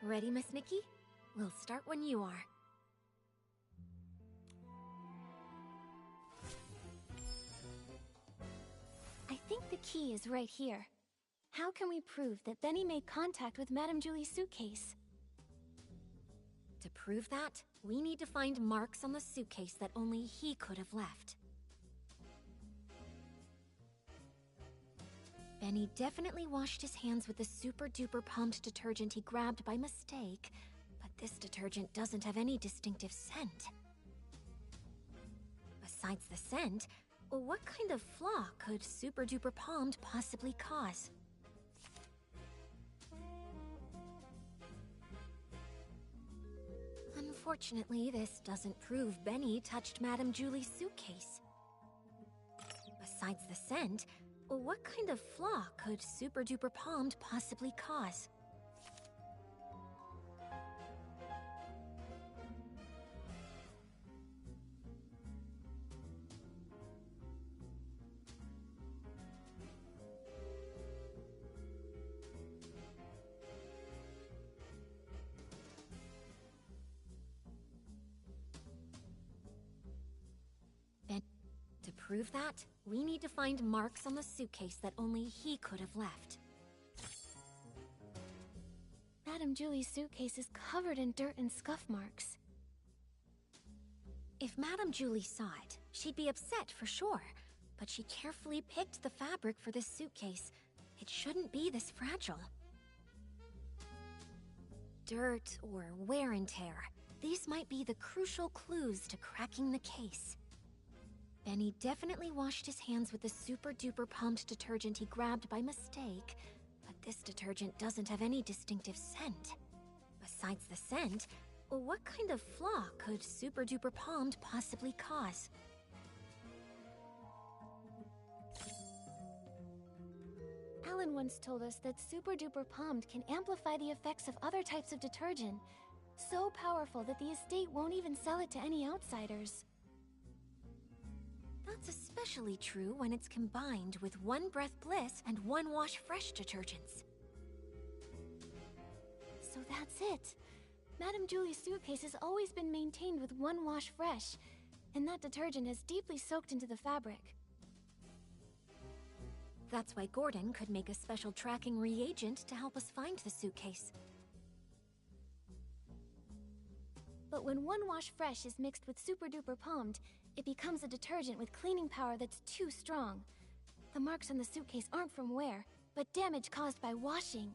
Ready, Miss Nikki? We'll start when you are. I think the key is right here. How can we prove that Benny made contact with Madame Julie's suitcase? To prove that, we need to find marks on the suitcase that only he could have left. Benny definitely washed his hands with the super-duper pumped detergent he grabbed by mistake, but this detergent doesn't have any distinctive scent. Besides the scent, what kind of flaw could super-duper palmed possibly cause? Unfortunately, this doesn't prove Benny touched Madame Julie's suitcase. Besides the scent, what kind of flaw could super-duper palmed possibly cause? To prove that, we need to find marks on the suitcase that only he could have left. Madame Julie's suitcase is covered in dirt and scuff marks. If Madame Julie saw it, she'd be upset for sure. But she carefully picked the fabric for this suitcase. It shouldn't be this fragile. Dirt or wear and tear. These might be the crucial clues to cracking the case. Benny definitely washed his hands with the super-duper pumped detergent he grabbed by mistake, but this detergent doesn't have any distinctive scent. Besides the scent, what kind of flaw could super-duper palmed possibly cause? Alan once told us that super-duper palmed can amplify the effects of other types of detergent. So powerful that the estate won't even sell it to any outsiders. That's especially true when it's combined with One Breath Bliss and One Wash Fresh detergents. So that's it. Madame Julie's suitcase has always been maintained with One Wash Fresh, and that detergent has deeply soaked into the fabric. That's why Gordon could make a special tracking reagent to help us find the suitcase. But when One Wash Fresh is mixed with super-duper palmed, it becomes a detergent with cleaning power that's too strong. The marks on the suitcase aren't from wear, but damage caused by washing.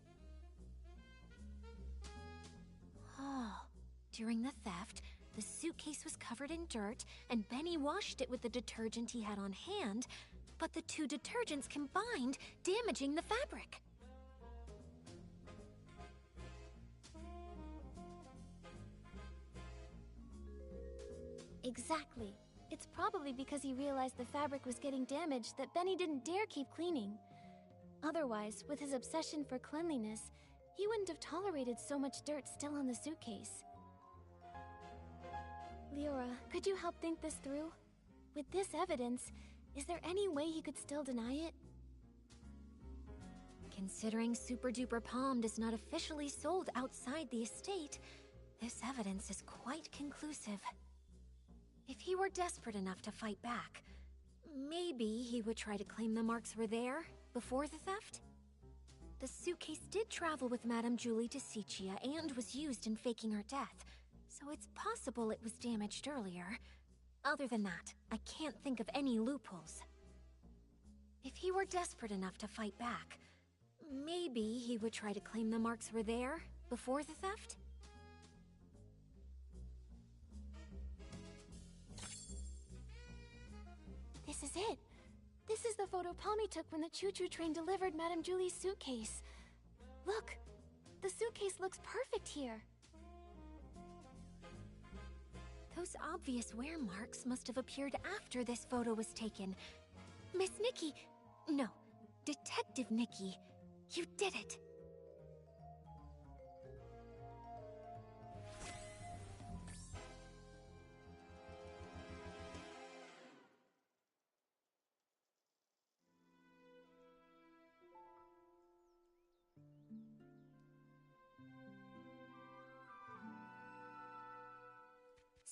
Oh, during the theft, the suitcase was covered in dirt, and Benny washed it with the detergent he had on hand, but the two detergents combined, damaging the fabric. Exactly. It's probably because he realized the fabric was getting damaged that Benny didn't dare keep cleaning. Otherwise, with his obsession for cleanliness, he wouldn't have tolerated so much dirt still on the suitcase. Leora, could you help think this through? With this evidence, is there any way he could still deny it? Considering Super Duper Palmed is not officially sold outside the estate, this evidence is quite conclusive. If he were desperate enough to fight back, maybe he would try to claim the marks were there before the theft? The suitcase did travel with Madame Julie to Sichia and was used in faking her death, so it's possible it was damaged earlier. Other than that, I can't think of any loopholes. If he were desperate enough to fight back, maybe he would try to claim the marks were there before the theft? This is it. This is the photo Palmy took when the choo-choo train delivered Madame Julie's suitcase. Look, the suitcase looks perfect here. Those obvious wear marks must have appeared after this photo was taken. Miss Nikki... No, Detective Nikki. You did it!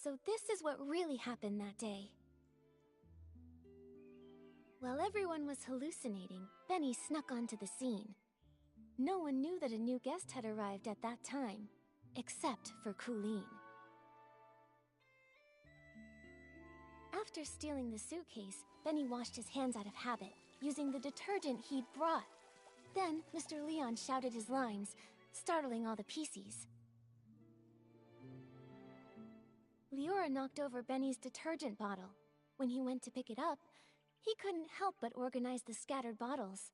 So this is what really happened that day. While everyone was hallucinating, Benny snuck onto the scene. No one knew that a new guest had arrived at that time, except for Colleen. After stealing the suitcase, Benny washed his hands out of habit, using the detergent he'd brought. Then, Mr. Leon shouted his lines, startling all the PCs. Leora knocked over Benny's detergent bottle. When he went to pick it up, he couldn't help but organize the scattered bottles.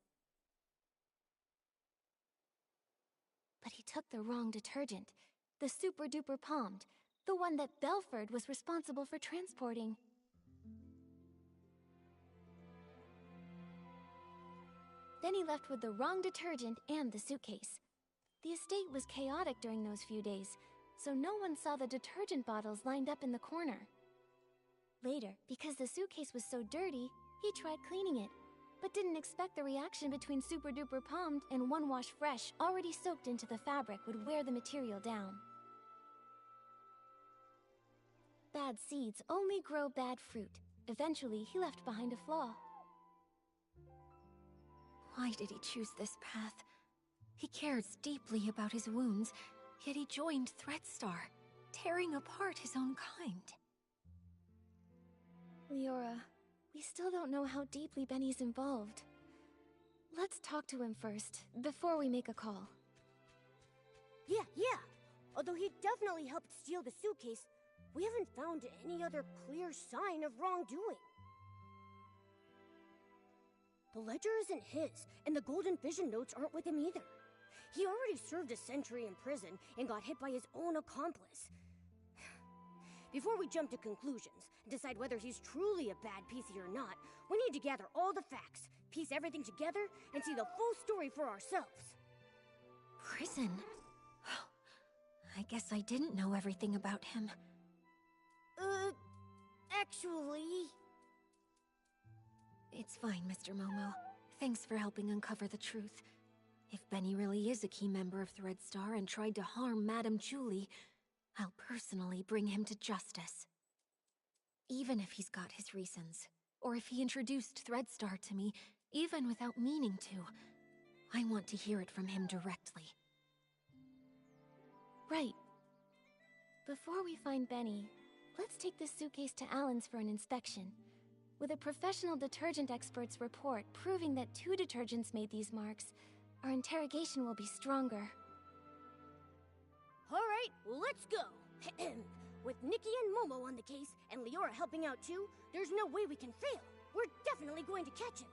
But he took the wrong detergent, the Super Duper Palmed, the one that Belford was responsible for transporting. Then he left with the wrong detergent and the suitcase. The estate was chaotic during those few days, so no one saw the detergent bottles lined up in the corner. Later, because the suitcase was so dirty, he tried cleaning it, but didn't expect the reaction between Super Duper Palmed and One Wash Fresh already soaked into the fabric would wear the material down. Bad seeds only grow bad fruit. Eventually, he left behind a flaw. Why did he choose this path? He cares deeply about his wounds, yet he joined Threadstar, tearing apart his own kind. Leora, we still don't know how deeply Benny's involved. Let's talk to him first, before we make a call. Yeah. Although he definitely helped steal the suitcase, we haven't found any other clear sign of wrongdoing. The ledger isn't his, and the Golden Vision notes aren't with him either. He already served a century in prison and got hit by his own accomplice. Before we jump to conclusions and decide whether he's truly a bad PC or not, we need to gather all the facts, piece everything together, and see the full story for ourselves. Prison? I guess I didn't know everything about him. Actually... It's fine, Mr. Momo. Thanks for helping uncover the truth. If Benny really is a key member of Threadstar and tried to harm Madame Julie, I'll personally bring him to justice. Even if he's got his reasons, or if he introduced Threadstar to me, even without meaning to, I want to hear it from him directly. Right. Before we find Benny, let's take this suitcase to Alan's for an inspection. With a professional detergent expert's report proving that 2 detergents made these marks, our interrogation will be stronger. Alright, let's go! With Nikki and Momo on the case, and Leora helping out too, there's no way we can fail. We're definitely going to catch him.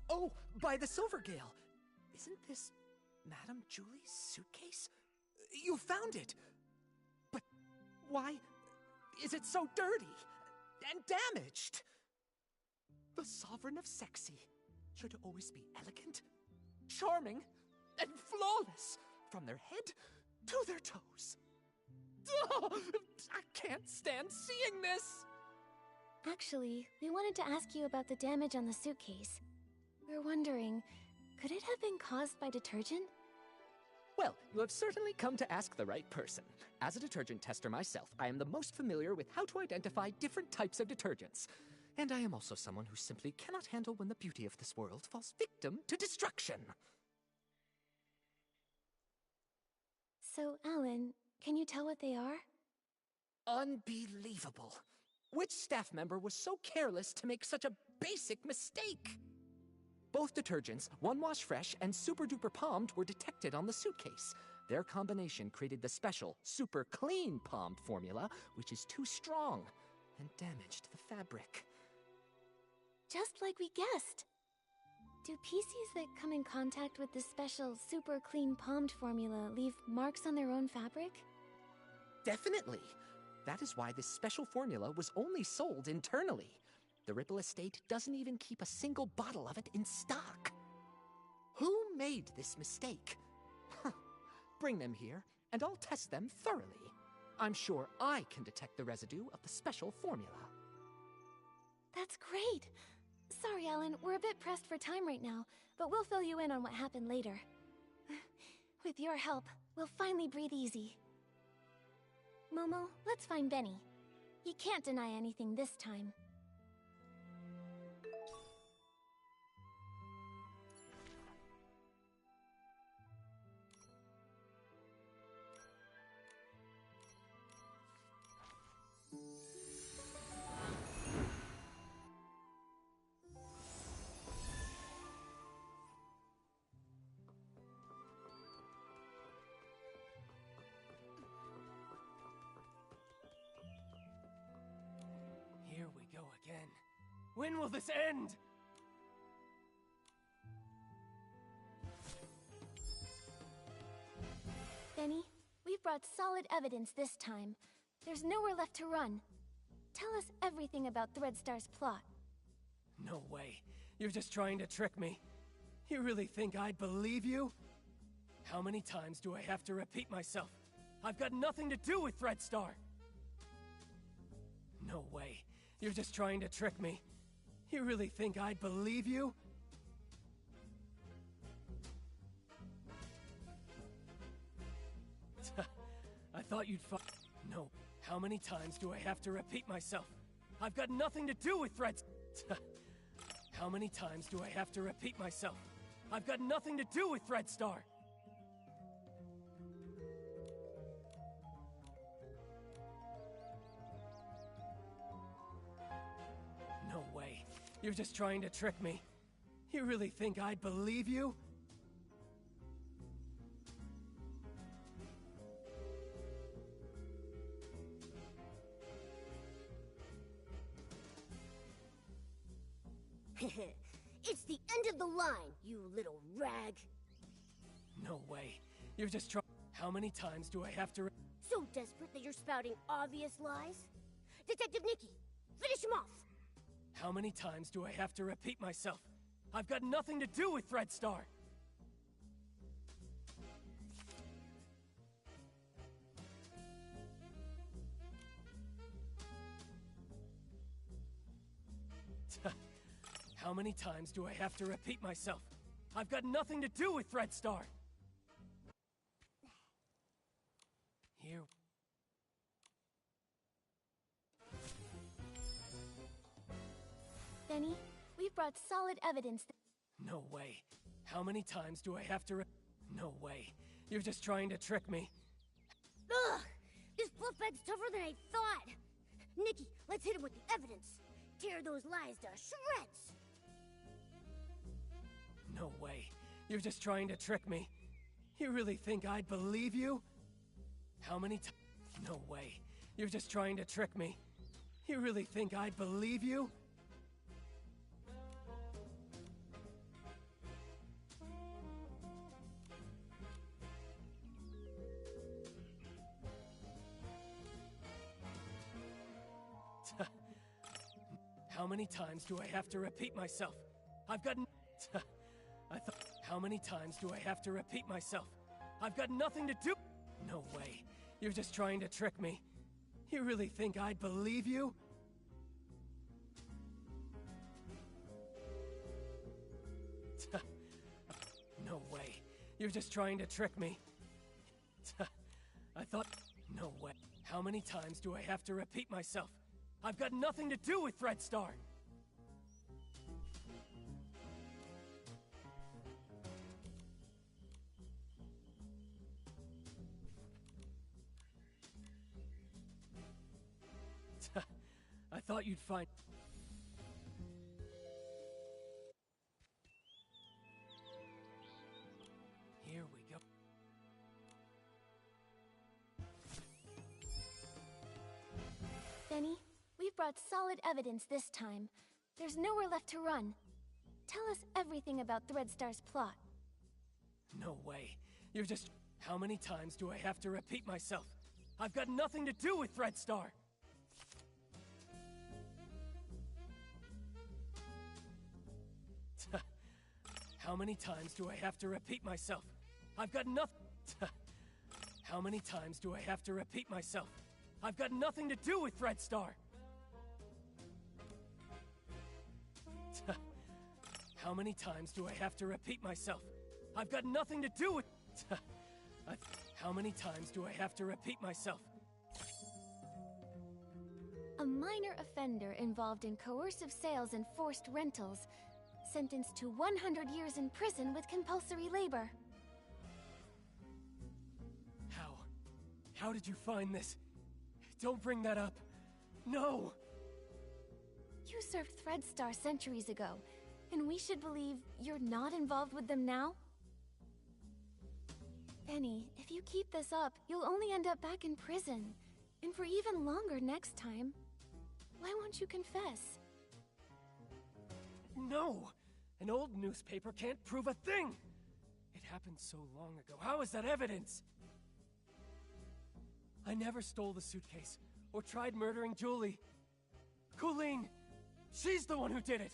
Oh, by the Silvergale! Isn't this Madame Julie's suitcase? You found it! But why is it so dirty and damaged? The Sovereign of Sexy should always be elegant, charming, and flawless from their head to their toes. Oh, I can't stand seeing this! Actually, we wanted to ask you about the damage on the suitcase. We're wondering, could it have been caused by detergent? Well, you have certainly come to ask the right person. As a detergent tester myself, I am the most familiar with how to identify different types of detergents. And I am also someone who simply cannot handle when the beauty of this world falls victim to destruction. So, Alan, can you tell what they are? Unbelievable. Which staff member was so careless to make such a basic mistake? Both detergents, One Wash Fresh and Super Duper Palmed, were detected on the suitcase. Their combination created the special Super Clean Palmed formula, which is too strong and damaged the fabric. Just like we guessed. Do PCs that come in contact with this special Super Clean Palmed formula leave marks on their own fabric? Definitely. That is why this special formula was only sold internally. The Ripple Estate doesn't even keep a single bottle of it in stock. Who made this mistake? Bring them here, and I'll test them thoroughly. I'm sure I can detect the residue of the special formula. That's great! Sorry, Alan, we're a bit pressed for time right now, but we'll fill you in on what happened later. With your help, we'll finally breathe easy. Momo, let's find Benny. He can't deny anything this time. Here we go again. When will this end? Benny, we've brought solid evidence this time. There's nowhere left to run. Tell us everything about Threadstar's plot. No way. You're just trying to trick me. You really think I'd believe you? How many times do I have to repeat myself? I've got nothing to do with Threadstar! No way. You're just trying to trick me. You really think I'd believe you? I thought you'd No. How many times do I have to repeat myself? I've got nothing to do with threats. How many times do I have to repeat myself? I've got nothing to do with Threadstar. No way. You're just trying to trick me. You really think I'd believe you? It's the end of the line, you little rag. No way. You're just trying. How many times do I have to So desperate that you're spouting obvious lies? Detective Nikki, finish him off! How many times do I have to repeat myself? I've got nothing to do with Threadstar! How many times do I have to repeat myself? I've got nothing to do with Threadstar! Here... Benny, we've brought solid evidence. No way. How many times do I have to No way. You're just trying to trick me. Ugh! This fluff bag's tougher than I thought! Nikki, let's hit him with the evidence. Tear those lies to shreds! No way. You're just trying to trick me. You really think I'd believe you? How many times? No way. You're just trying to trick me. You really think I'd believe you? How many times do I have to repeat myself? I've got How many times do I have to repeat myself? I've got nothing to do. No way. You're just trying to trick me. You really think I'd believe you? No way. You're just trying to trick me. I thought... No way. How many times do I have to repeat myself? I've got nothing to do with Threadstar! I thought you'd find... Here we go. Benny, we've brought solid evidence this time. There's nowhere left to run. Tell us everything about Threadstar's plot. No way. You're just... How many times do I have to repeat myself? I've got nothing to do with Threadstar! How many times do I have to repeat myself? I've got nothing... How many times do I have to repeat myself? I've got nothing to do with Threadstar! How many times do I have to repeat myself? I've got nothing to do with... How many times do I have to repeat myself? A minor offender involved in coercive sales and forced rentals, sentenced to 100 years in prison with compulsory labor. How? How did you find this? Don't bring that up. No! You served Threadstar centuries ago, and we should believe you're not involved with them now? Penny, if you keep this up, you'll only end up back in prison, and for even longer next time. Why won't you confess? No! An old newspaper can't prove a thing! It happened so long ago. How is that evidence? I never stole the suitcase, or tried murdering Julie. Colleen! She's the one who did it!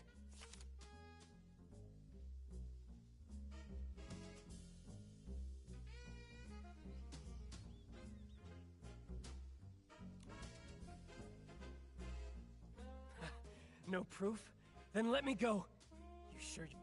No proof? Then let me go. You sure you...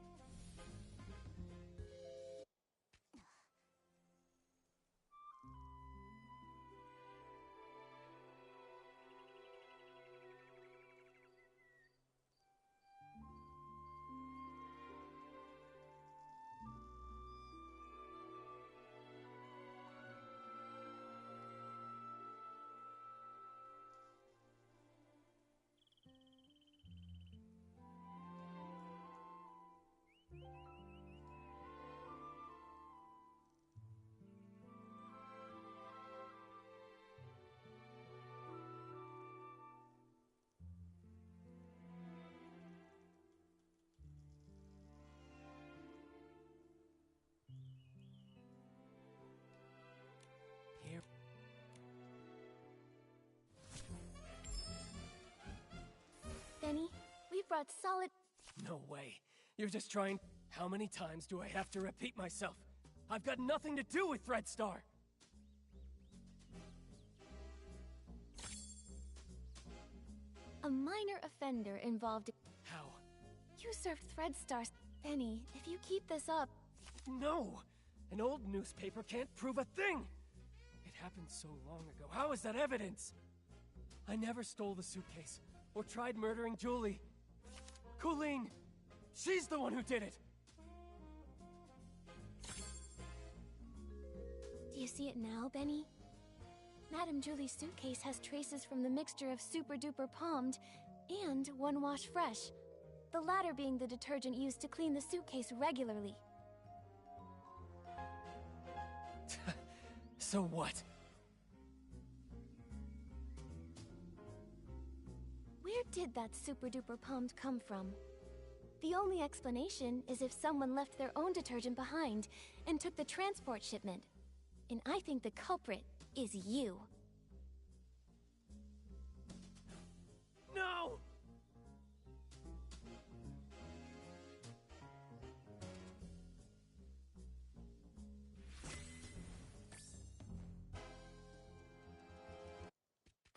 Here. Benny, we've brought solid... No way. You're just trying... How many times do I have to repeat myself? I've got nothing to do with Threadstar! A minor offender involved... How? You served Threadstar... Benny, if you keep this up... No! An old newspaper can't prove a thing! It happened so long ago. How is that evidence? I never stole the suitcase, or tried murdering Julie. Colleen! She's the one who did it! Do you see it now, Benny? Madame Julie's suitcase has traces from the mixture of Super Duper Palmed and One Wash Fresh, the latter being the detergent used to clean the suitcase regularly. So what? Where did that Super Duper Palmed come from? The only explanation is if someone left their own detergent behind and took the transport shipment. And I think the culprit is you. No!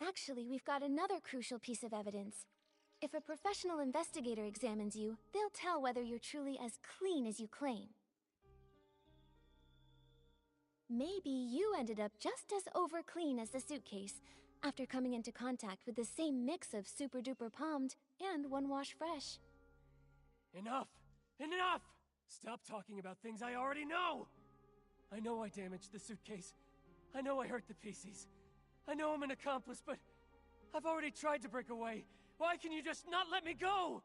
Actually, we've got another crucial piece of evidence. If a professional investigator examines you, they'll tell whether you're truly as clean as you claim. Maybe you ended up just as over-clean as the suitcase, after coming into contact with the same mix of Super Duper Palmed and One Wash Fresh. Enough! Enough! Stop talking about things I already know! I know I damaged the suitcase. I know I hurt the pieces. I know I'm an accomplice, but I've already tried to break away. Why can you just not let me go?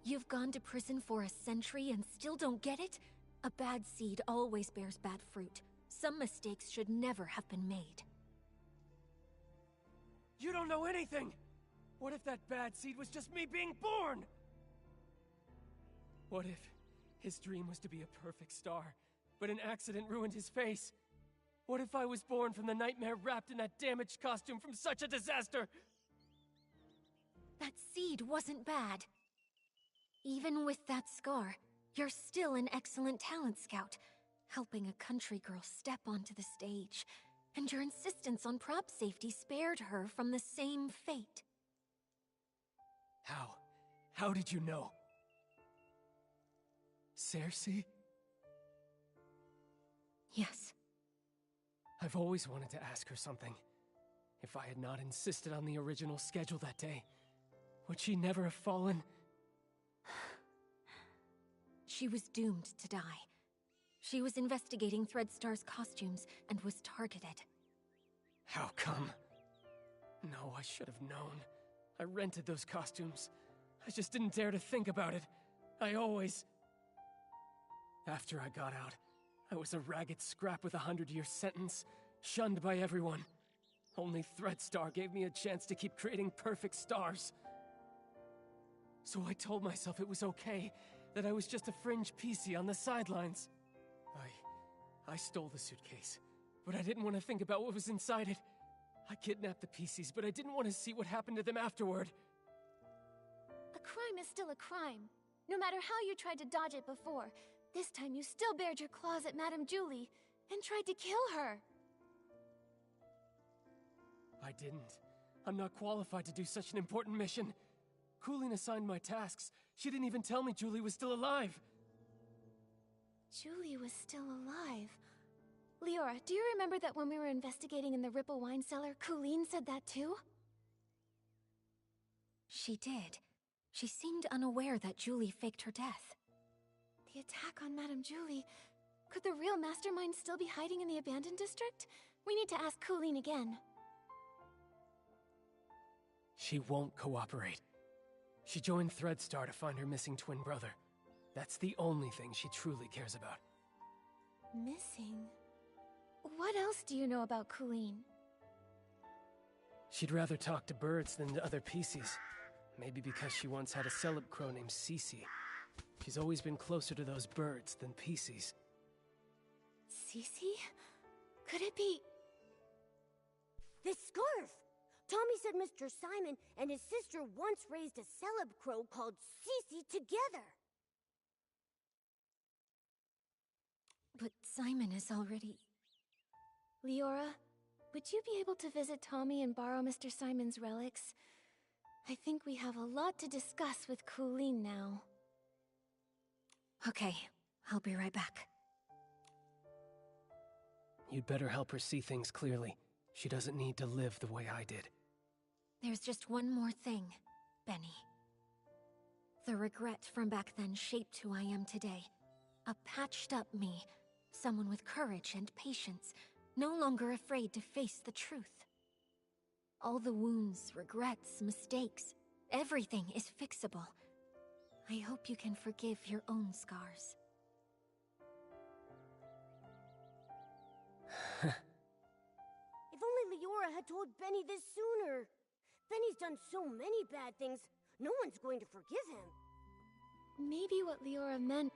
You've gone to prison for a century and still don't get it? A bad seed always bears bad fruit. Some mistakes should never have been made. You don't know anything! What if that bad seed was just me being born? What if his dream was to be a perfect star, but an accident ruined his face? What if I was born from the nightmare wrapped in that damaged costume from such a disaster? That seed wasn't bad. Even with that scar, you're still an excellent talent scout, helping a country girl step onto the stage. and your insistence on prop safety spared her from the same fate. How? How did you know? Cersei? Yes. I've always wanted to ask her something. If I had not insisted on the original schedule that day, would she never have fallen? She was doomed to die. She was investigating Threadstar's costumes and was targeted. How come? No, I should have known. I rented those costumes. I just didn't dare to think about it. I always... After I got out, I was a ragged scrap with a 100-year sentence, shunned by everyone. Only Threadstar gave me a chance to keep creating perfect stars. So I told myself it was okay, that I was just a fringe PC on the sidelines. I stole the suitcase, but I didn't want to think about what was inside it. I kidnapped the PCs, but I didn't want to see what happened to them afterward. A crime is still a crime. No matter how you tried to dodge it before, this time you still bared your claws at Madame Julie and tried to kill her. I didn't. I'm not qualified to do such an important mission. Coolin assigned my tasks. She didn't even tell me Julie was still alive. Julie was still alive. Leora, do you remember that when we were investigating in the Ripple wine cellar, Coolin said that too? She did. She seemed unaware that Julie faked her death. The attack on Madame Julie... Could the real mastermind still be hiding in the abandoned district? We need to ask Coolin again. She won't cooperate. She joined Threadstar to find her missing twin brother. That's the only thing she truly cares about. Missing? What else do you know about Coolin? She'd rather talk to birds than to other PCs. Maybe because she once had a celeb crow named Cece. She's always been closer to those birds than PCs. Cece? Could it be... This scarf! Tommy said Mr. Simon and his sister once raised a celeb crow called Cece together. But Simon is already... Leora, would you be able to visit Tommy and borrow Mr. Simon's relics? I think we have a lot to discuss with Coolin now. Okay, I'll be right back. You'd better help her see things clearly. She doesn't need to live the way I did. There's just one more thing, Benny. The regret from back then shaped who I am today. A patched-up me, someone with courage and patience, no longer afraid to face the truth. All the wounds, regrets, mistakes, everything is fixable. I hope you can forgive your own scars. If only Leora had told Benny this sooner. Benny's done so many bad things, no one's going to forgive him. Maybe what Leora meant...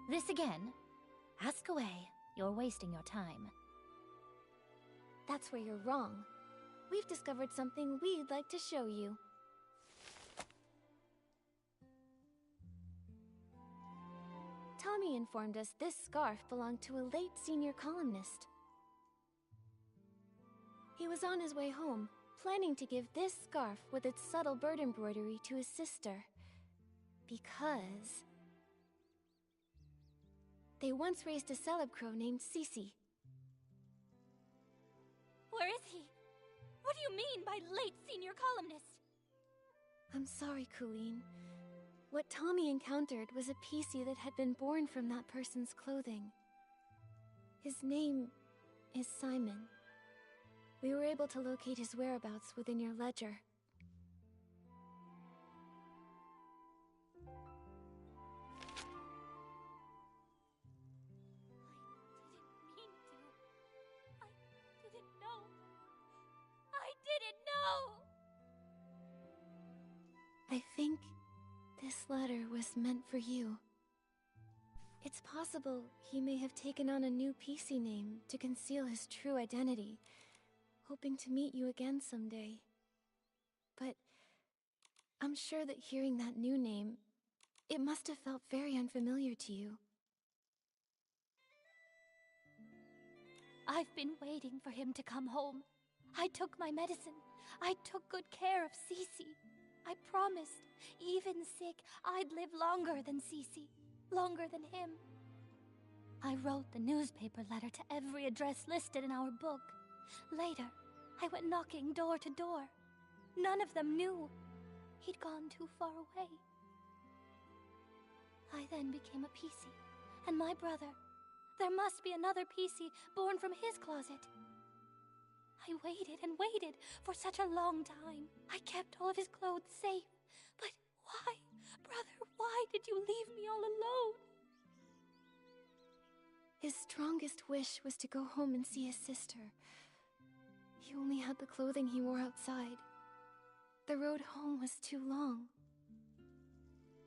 This again? Ask away. You're wasting your time. That's where you're wrong. We've discovered something we'd like to show you. Tommy informed us this scarf belonged to a late senior columnist. He was on his way home, planning to give this scarf with its subtle bird embroidery to his sister. Because... they once raised a celeb crow named Cece. Where is he? What do you mean by late senior columnist? I'm sorry, Coolin. What Tommy encountered was a PC that had been born from that person's clothing. His name is Simon. We were able to locate his whereabouts within your ledger. I think this letter was meant for you. It's possible he may have taken on a new PC name to conceal his true identity, hoping to meet you again someday. But I'm sure that hearing that new name It must have felt very unfamiliar to you. I've been waiting for him to come home. I took my medicine. I took good care of Cece. I promised, even sick, I'd live longer than Cece, longer than him. I wrote the newspaper letter to every address listed in our book. Later, I went knocking door to door. None of them knew. He'd gone too far away. I then became a PC, and my brother. There must be another PC born from his closet. I waited and waited for such a long time. I kept all of his clothes safe. But why, brother, why did you leave me all alone? His strongest wish was to go home and see his sister. He only had the clothing he wore outside. The road home was too long.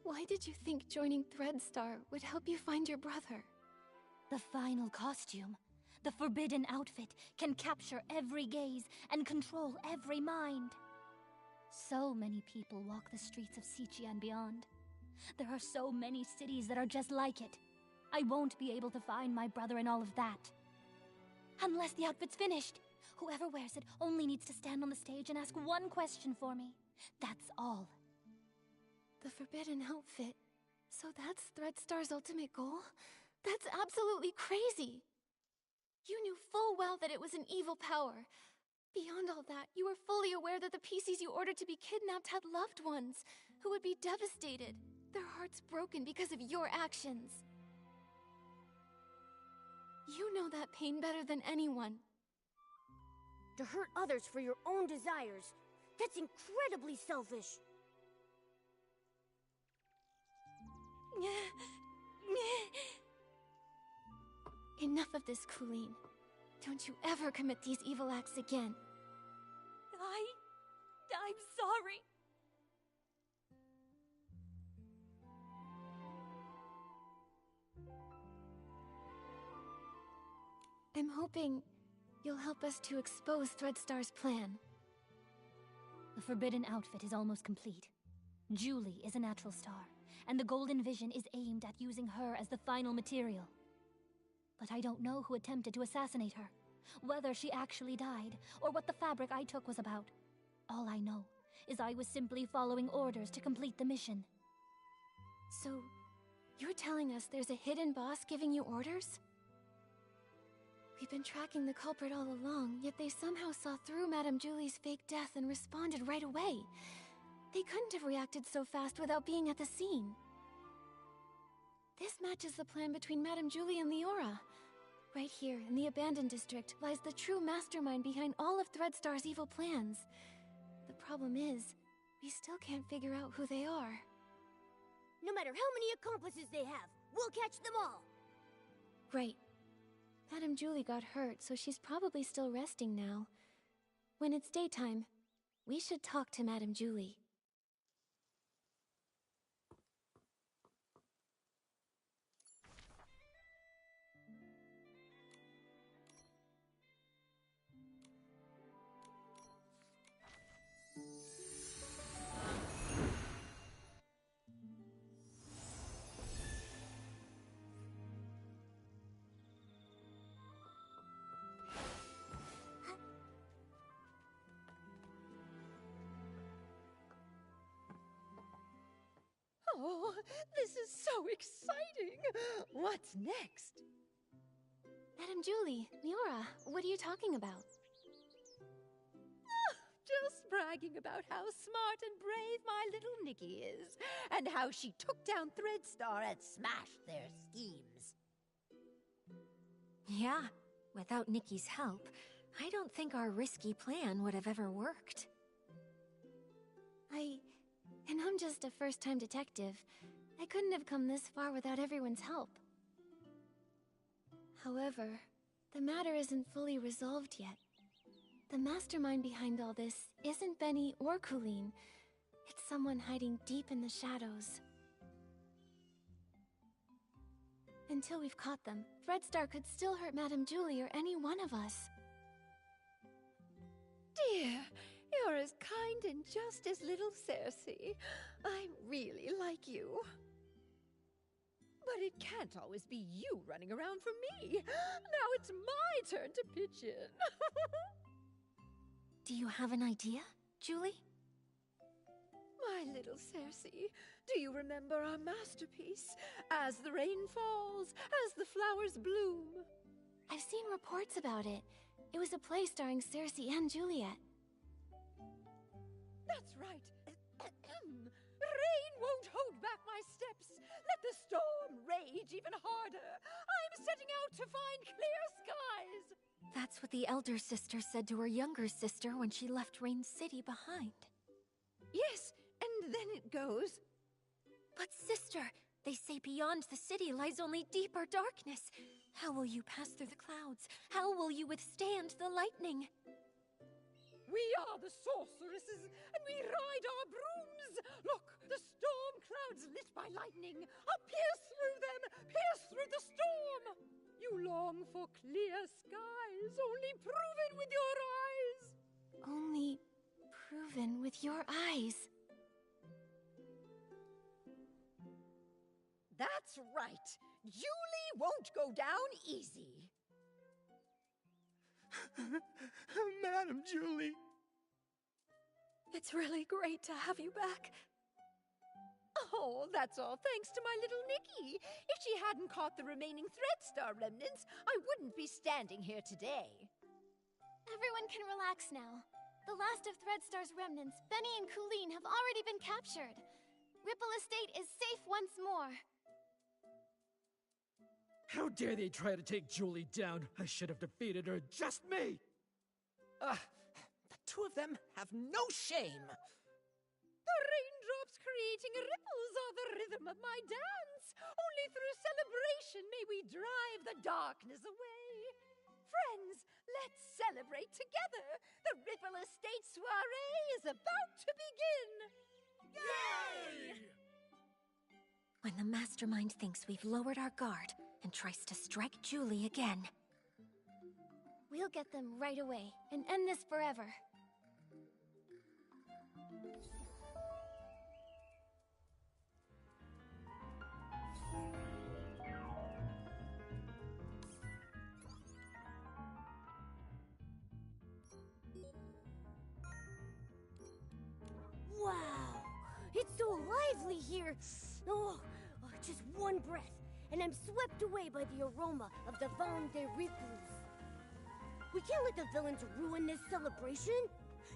Why did you think joining Threadstar would help you find your brother? The final costume, the forbidden outfit, can capture every gaze and control every mind. So many people walk the streets of Sichi and beyond. There are so many cities that are just like it. I won't be able to find my brother in all of that. Unless the outfit's finished. Whoever wears it only needs to stand on the stage and ask one question for me. That's all. The forbidden outfit. So that's Threadstar's ultimate goal? That's absolutely crazy! You knew full well that it was an evil power. Beyond all that, you were fully aware that the PCs you ordered to be kidnapped had loved ones who would be devastated, their hearts broken because of your actions. You know that pain better than anyone. To hurt others for your own desires, that's incredibly selfish. Enough of this, Colleen. Don't you ever commit these evil acts again. I'm sorry. I'm hoping you'll help us to expose Threadstar's plan. The forbidden outfit is almost complete. Julie is a natural star, and the Golden Vision is aimed at using her as the final material. But I don't know who attempted to assassinate her, whether she actually died, or what the fabric I took was about. All I know is I was simply following orders to complete the mission. So, you're telling us there's a hidden boss giving you orders? We've been tracking the culprit all along, yet they somehow saw through Madame Julie's fake death and responded right away. They couldn't have reacted so fast without being at the scene. This matches the plan between Madame Julie and Leora. Right here, in the Abandoned District, lies the true mastermind behind all of Threadstar's evil plans. The problem is, we still can't figure out who they are. No matter how many accomplices they have, we'll catch them all! Right. Madame Julie got hurt, so she's probably still resting now. When it's daytime, we should talk to Madame Julie. Oh, this is so exciting! What's next? Madame Julie, Leora, what are you talking about? Just bragging about how smart and brave my little Nikki is, and how she took down Threadstar and smashed their schemes. Yeah, without Nikki's help, I don't think our risky plan would have ever worked. And I'm just a first-time detective. I couldn't have come this far without everyone's help. However, the matter isn't fully resolved yet. The mastermind behind all this isn't Benny or Colleen. It's someone hiding deep in the shadows. Until we've caught them, Threadstar could still hurt Madame Julie or any one of us. Dear, you're as kind and just as little Cersei. I really like you. But it can't always be you running around for me. Now it's my turn to pitch in. Do you have an idea, Julie? My little Cersei, do you remember our masterpiece? As the rain falls, as the flowers bloom. I've seen reports about it. It was a play starring Cersei and Juliet. That's right. Rain won't hold back my steps. Let the storm rage even harder. I'm setting out to find clear skies. That's what the elder sister said to her younger sister when she left Rain City behind. Yes, and then it goes. But sister, they say beyond the city lies only deeper darkness. How will you pass through the clouds? How will you withstand the lightning? We are the sorceresses, and we ride our brooms. Look, the storm clouds lit by lightning. I'll pierce through them, pierce through the storm. You long for clear skies, only proven with your eyes. Only proven with your eyes. That's right. Julie won't go down easy. Madam Julie. It's really great to have you back. Oh, that's all thanks to my little Nikki. If she hadn't caught the remaining Threadstar remnants, I wouldn't be standing here today. Everyone can relax now. The last of Threadstar's remnants, Benny and Colleen, have already been captured. Ripple Estate is safe once more. How dare they try to take Julie down? I should have defeated her, just me! The two of them have no shame! The raindrops creating ripples are the rhythm of my dance. Only through celebration may we drive the darkness away. Friends, let's celebrate together. The Ripple Estate soiree is about to begin. Yay! When the mastermind thinks we've lowered our guard and tries to strike Julie again. We'll get them right away and end this forever. Wow! It's so lively here! Just one breath, and I'm swept away by the aroma of the Vin de Ripples. We can't let the villains ruin this celebration!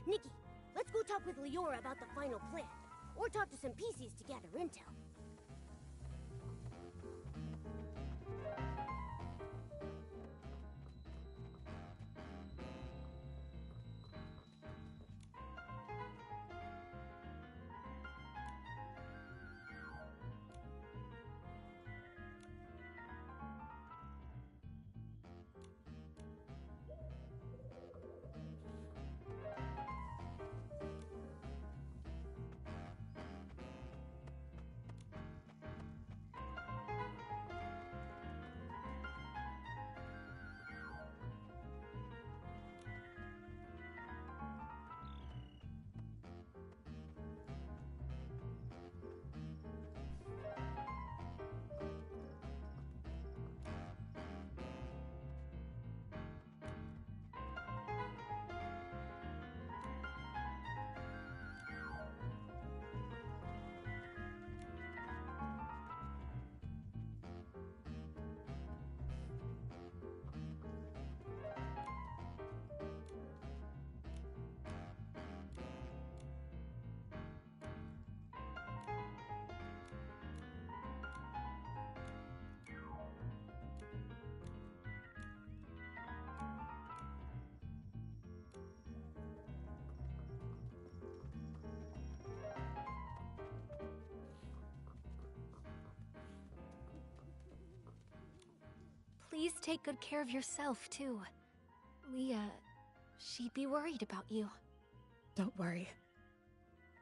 Nikki, let's go talk with Leora about the final plan, or talk to some PCs to gather intel. Please take good care of yourself, too. Leah, she'd be worried about you. Don't worry.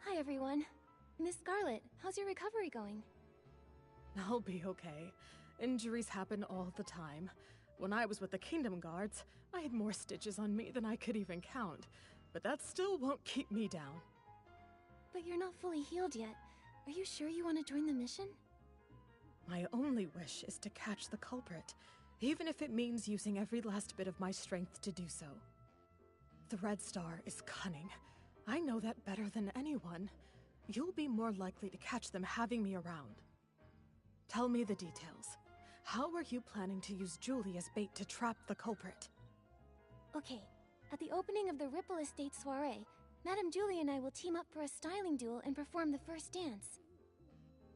Hi, everyone. Miss Scarlet, how's your recovery going? I'll be okay. Injuries happen all the time. When I was with the Kingdom Guards, I had more stitches on me than I could even count. But that still won't keep me down. But you're not fully healed yet. Are you sure you want to join the mission? My only wish is to catch the culprit, even if it means using every last bit of my strength to do so. Threadstar is cunning. I know that better than anyone. You'll be more likely to catch them having me around. Tell me the details. How are you planning to use Julie as bait to trap the culprit? Okay, at the opening of the Ripple Estate soiree, Madame Julie and I will team up for a styling duel and perform the first dance.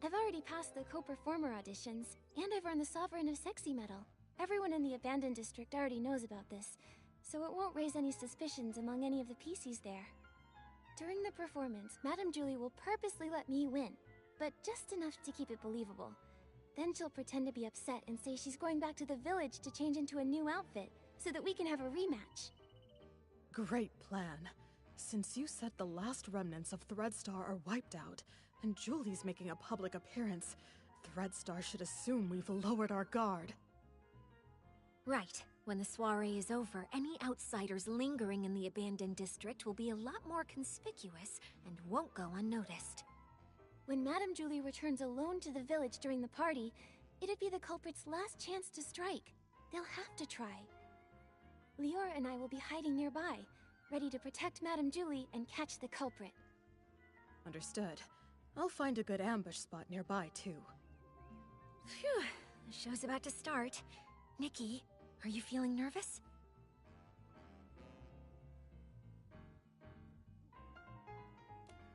I've already passed the co-performer auditions, and I've earned the Sovereign of Sexy medal. Everyone in the Abandoned District already knows about this, so it won't raise any suspicions among any of the PCs there. During the performance, Madame Julie will purposely let me win, but just enough to keep it believable. Then she'll pretend to be upset and say she's going back to the village to change into a new outfit, so that we can have a rematch. Great plan. Since you said the last remnants of Threadstar are wiped out, and Julie's making a public appearance, Threadstar should assume we've lowered our guard. Right. When the soiree is over, any outsiders lingering in the Abandoned District will be a lot more conspicuous and won't go unnoticed. When Madame Julie returns alone to the village during the party, it'd be the culprit's last chance to strike. They'll have to try. Leora and I will be hiding nearby, ready to protect Madame Julie and catch the culprit. Understood. I'll find a good ambush spot nearby, too. Phew, the show's about to start. Nikki, are you feeling nervous?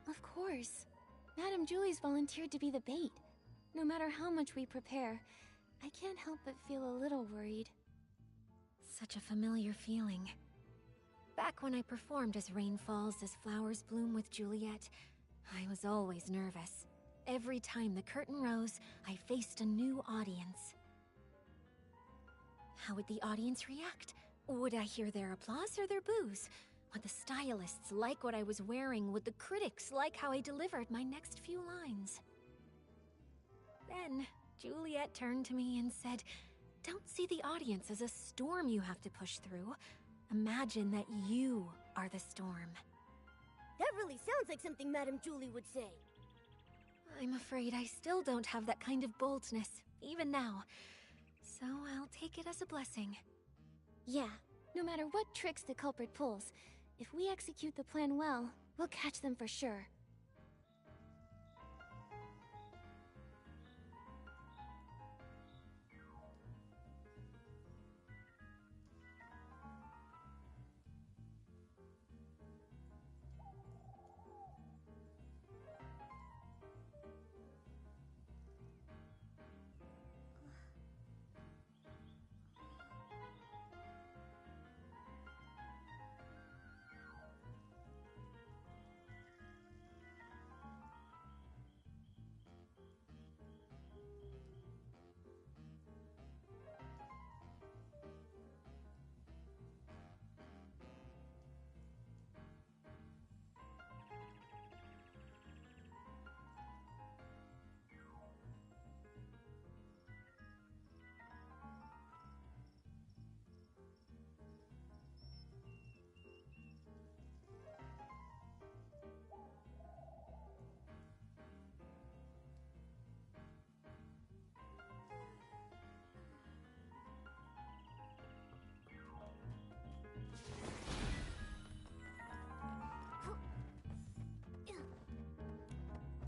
Of course. Madame Julie's volunteered to be the bait. No matter how much we prepare, I can't help but feel a little worried. Such a familiar feeling. Back when I performed as Rain Falls as Flowers Bloom with Juliet, I was always nervous. Every time the curtain rose, I faced a new audience. How would the audience react? Would I hear their applause or their boos? Would the stylists like what I was wearing? Would the critics like how I delivered my next few lines? Then, Juliet turned to me and said, "Don't see the audience as a storm you have to push through. Imagine that you are the storm." That really sounds like something Madame Julie would say. I'm afraid I still don't have that kind of boldness, even now. So I'll take it as a blessing. Yeah, no matter what tricks the culprit pulls, if we execute the plan well, we'll catch them for sure.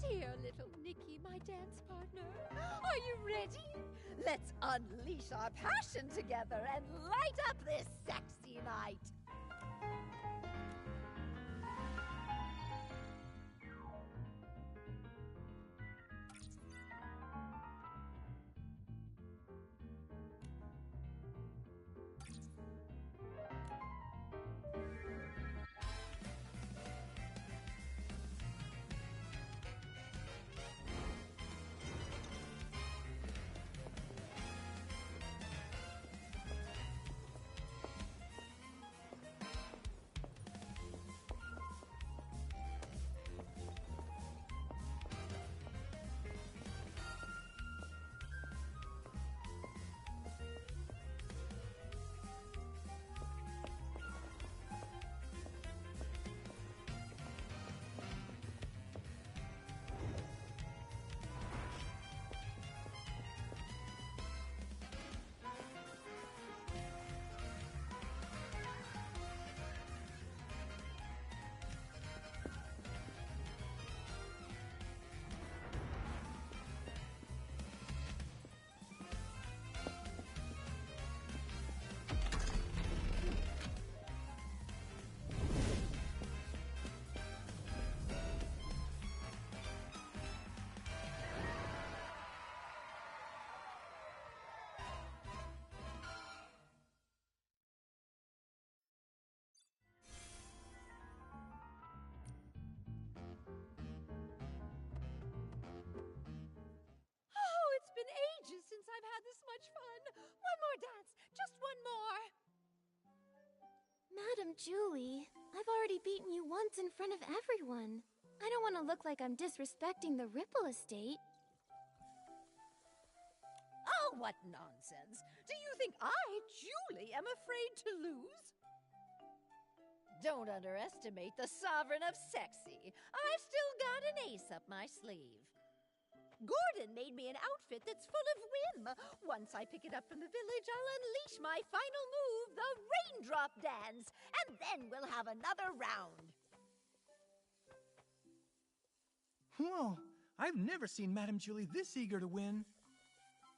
Dear little Nikki, my dance partner, are you ready? Let's unleash our passion together and light up this sexy night. Madam Julie, I've already beaten you once in front of everyone. I don't want to look like I'm disrespecting the Ripple Estate. Oh, what nonsense! Do you think I, Julie, am afraid to lose? Don't underestimate the Sovereign of Sexy. I've still got an ace up my sleeve. Gordon made me an outfit that's full of whim. Once I pick it up from the village, I'll unleash my final move, the Raindrop Dance, and then we'll have another round. Whoa, I've never seen Madame Julie this eager to win.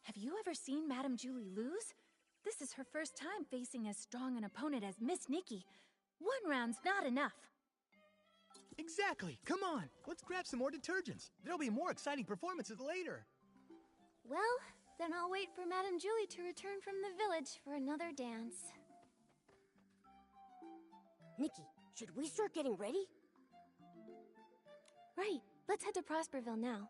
Have you ever seen Madame Julie lose? This is her first time facing as strong an opponent as Miss Nikki. One round's not enough. Exactly. Come on, let's grab some more detergents. There'll be more exciting performances later. Well, then I'll wait for Madame Julie to return from the village for another dance. Nikki, should we start getting ready? Right, let's head to Prosperville now.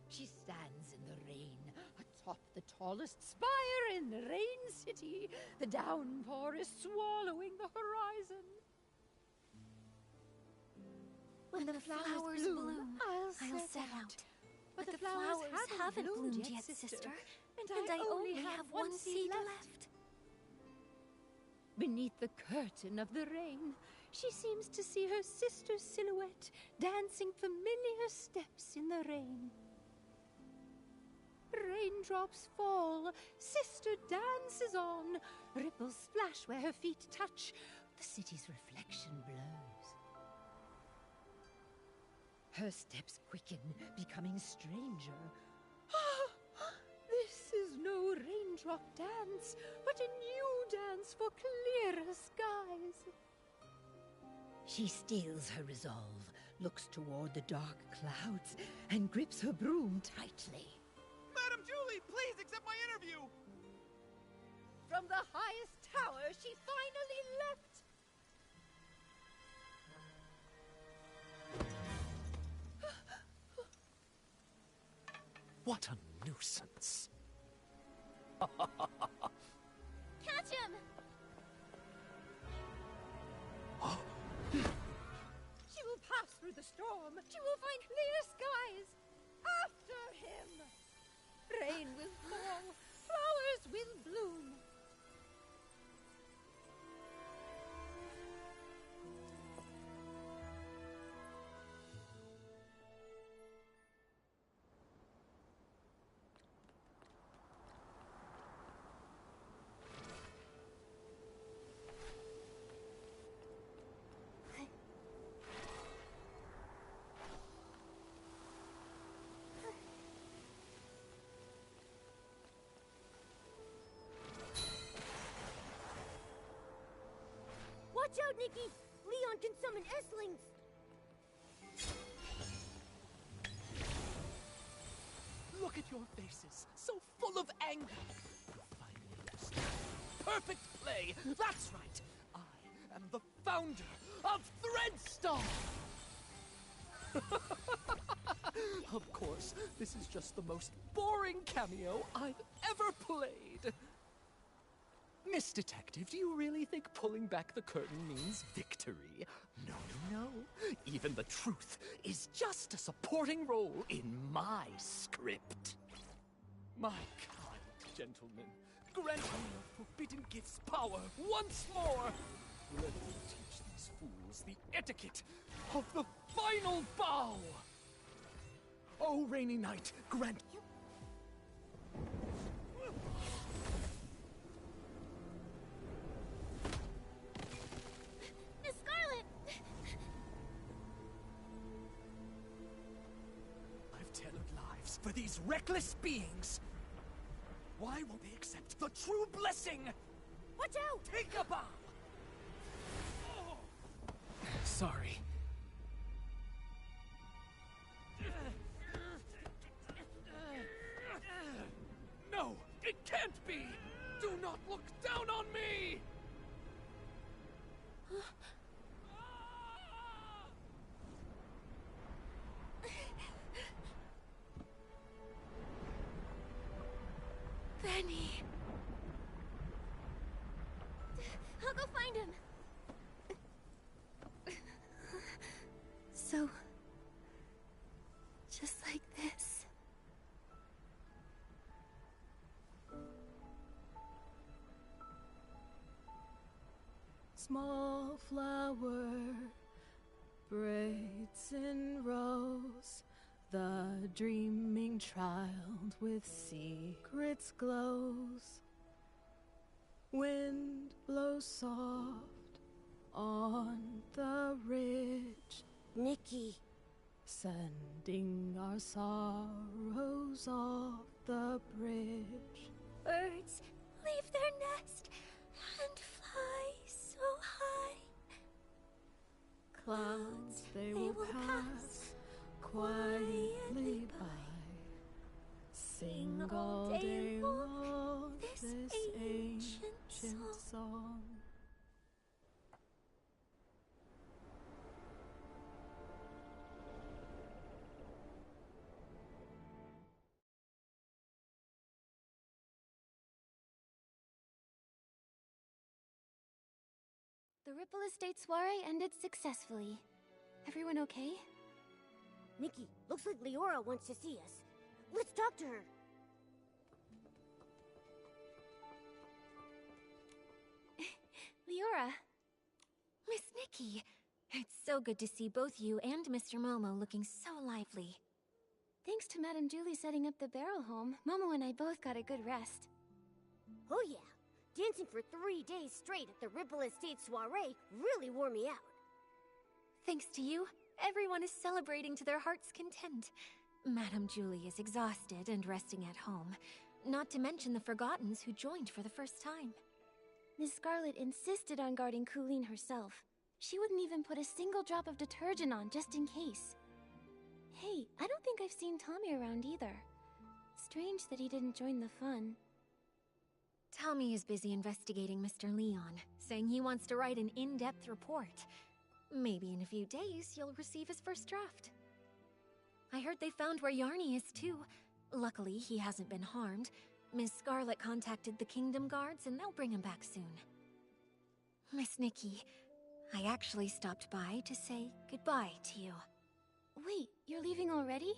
She stands in the rain, atop the tallest spire in Rain City. The downpour is swallowing the horizon. When the flowers bloom, I'll set out. But the flowers haven't bloomed yet, sister. And I only have one seed left. Beneath the curtain of the rain, she seems to see her sister's silhouette dancing familiar steps in the rain. Raindrops fall, sister dances on. Ripples splash where her feet touch. The city's reflection blows. Her steps quicken, becoming stranger. This is no raindrop dance, but a new dance for clearer skies. She steels her resolve, looks toward the dark clouds, and grips her broom tightly. Madame Julie, please accept my interview! From the highest tower, she finally leapt. What a nuisance. Catch him! She will pass through the storm. She will find clear skies. After him! Rain will fall. Flowers will bloom. Watch out, Nikki! Leon can summon S-lings! Look at your faces, so full of anger. Finally lost. Perfect play! That's right! I am the founder of Threadstar! Of course, this is just the most boring cameo I've ever played. Miss Detective, do you really think pulling back the curtain means victory? No, no, no. Even the truth is just a supporting role in my script. My kind gentlemen, grant me your forbidden gift's power once more. Let me teach these fools the etiquette of the final bow. O rainy night, grant... Miss Scarlet! I've tailored lives for these reckless beings. Why won't they accept the true blessing? Watch out! Take a bow! Sorry. No, it can't be! Do not look down on me! Benny. I'll go find him. So, just like this. Small flower, braids in rows, the dreaming child with secrets glows. Wind blows soft on the ridge, Nikki. sending our sorrows off the bridge. Birds leave their nest and fly so high. Clouds they will pass quietly by. Sing all day long this ancient song. The Ripple Estate soiree ended successfully. Everyone okay? Nikki, looks like Leora wants to see us. Let's talk to her. Leora. Miss Nikki, it's so good to see both you and Mr. Momo looking so lively. Thanks to Madame Julie setting up the barrel home, Momo and I both got a good rest. Oh yeah, dancing for 3 days straight at the Ripple Estate soiree really wore me out. Thanks to you, everyone is celebrating to their heart's content. Madame Julie is exhausted and resting at home, not to mention the Forgottens who joined for the first time. Miss Scarlet insisted on guarding Colleen herself. She wouldn't even put a single drop of detergent on just in case. Hey, I don't think I've seen Tommy around either. Strange that he didn't join the fun. Tommy is busy investigating Mr. Leon, saying he wants to write an in-depth report. Maybe in a few days, you'll receive his first draft. I heard they found where Yarny is too. Luckily, he hasn't been harmed. Miss Scarlet contacted the Kingdom Guards and they'll bring him back soon. Miss Nikki, I actually stopped by to say goodbye to you. Wait, you're leaving already?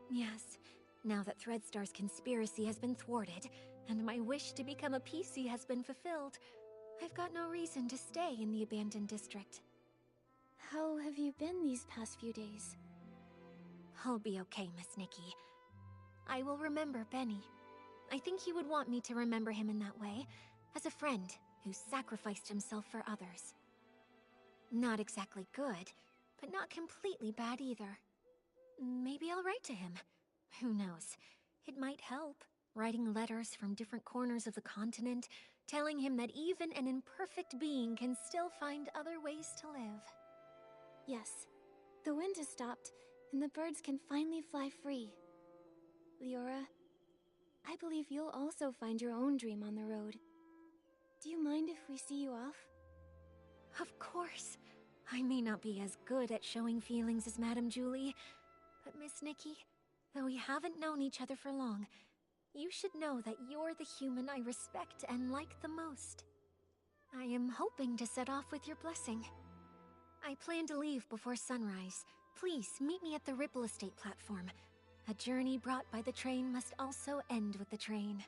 Yes, now that Threadstar's conspiracy has been thwarted, and my wish to become a PC has been fulfilled, I've got no reason to stay in the abandoned district. How have you been these past few days? I'll be okay, Miss Nikki. I will remember Benny. I think he would want me to remember him in that way, as a friend who sacrificed himself for others. Not exactly good, but not completely bad either. Maybe I'll write to him. Who knows? It might help, writing letters from different corners of the continent, telling him that even an imperfect being can still find other ways to live. Yes, the wind has stopped, and the birds can finally fly free. Leora, I believe you'll also find your own dream on the road. Do you mind if we see you off? Of course. I may not be as good at showing feelings as Madame Julie, but Miss Nikki, though we haven't known each other for long, you should know that you're the human I respect and like the most. I am hoping to set off with your blessing. I plan to leave before sunrise. Please meet me at the Ripple Estate platform. A journey brought by the train must also end with the train.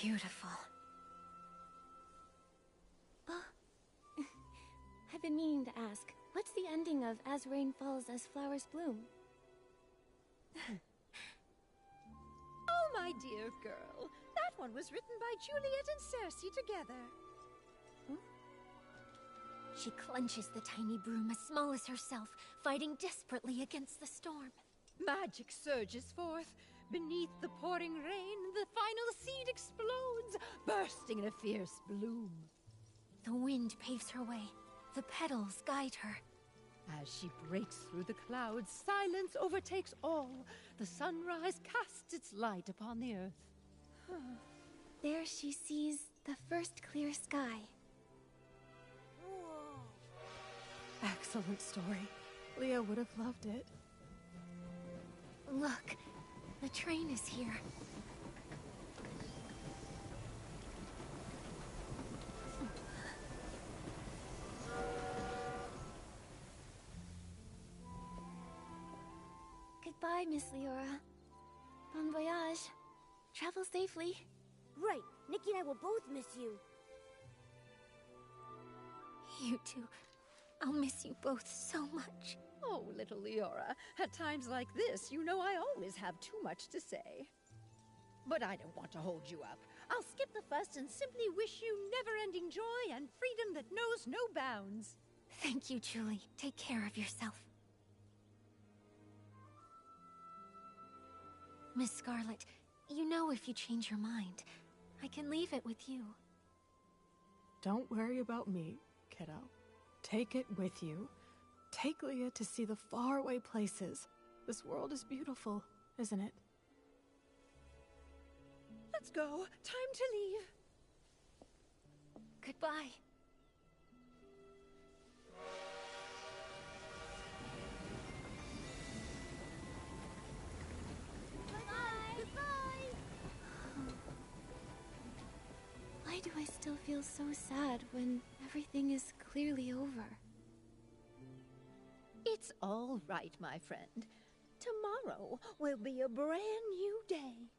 Beautiful. I've been meaning to ask, what's the ending of As Rain Falls, As Flowers Bloom? Oh, my dear girl. That one was written by Juliet and Cersei together. She clenches the tiny broom as small as herself, fighting desperately against the storm. Magic surges forth. Beneath the pouring rain, the final seed explodes, bursting in a fierce bloom. The wind paves her way. The petals guide her. As she breaks through the clouds, silence overtakes all. The sunrise casts its light upon the earth. There she sees the first clear sky. Excellent story. Leah would have loved it. Look, the train is here. Goodbye, Miss Leora. Bon voyage. Travel safely. Right. Nikki and I will both miss you. You two. I'll miss you both so much. Oh, little Leora, at times like this, you know I always have too much to say. But I don't want to hold you up. I'll skip the fuss and simply wish you never-ending joy and freedom that knows no bounds. Thank you, Julie. Take care of yourself. Miss Scarlet, you know if you change your mind, I can leave it with you. Don't worry about me, kiddo. Take it with you. Take Leah to see the faraway places. This world is beautiful, isn't it? Let's go. Time to leave. Goodbye. Why do I still feel so sad when everything is clearly over? It's all right, my friend. Tomorrow will be a brand new day.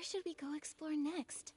Where should we go explore next?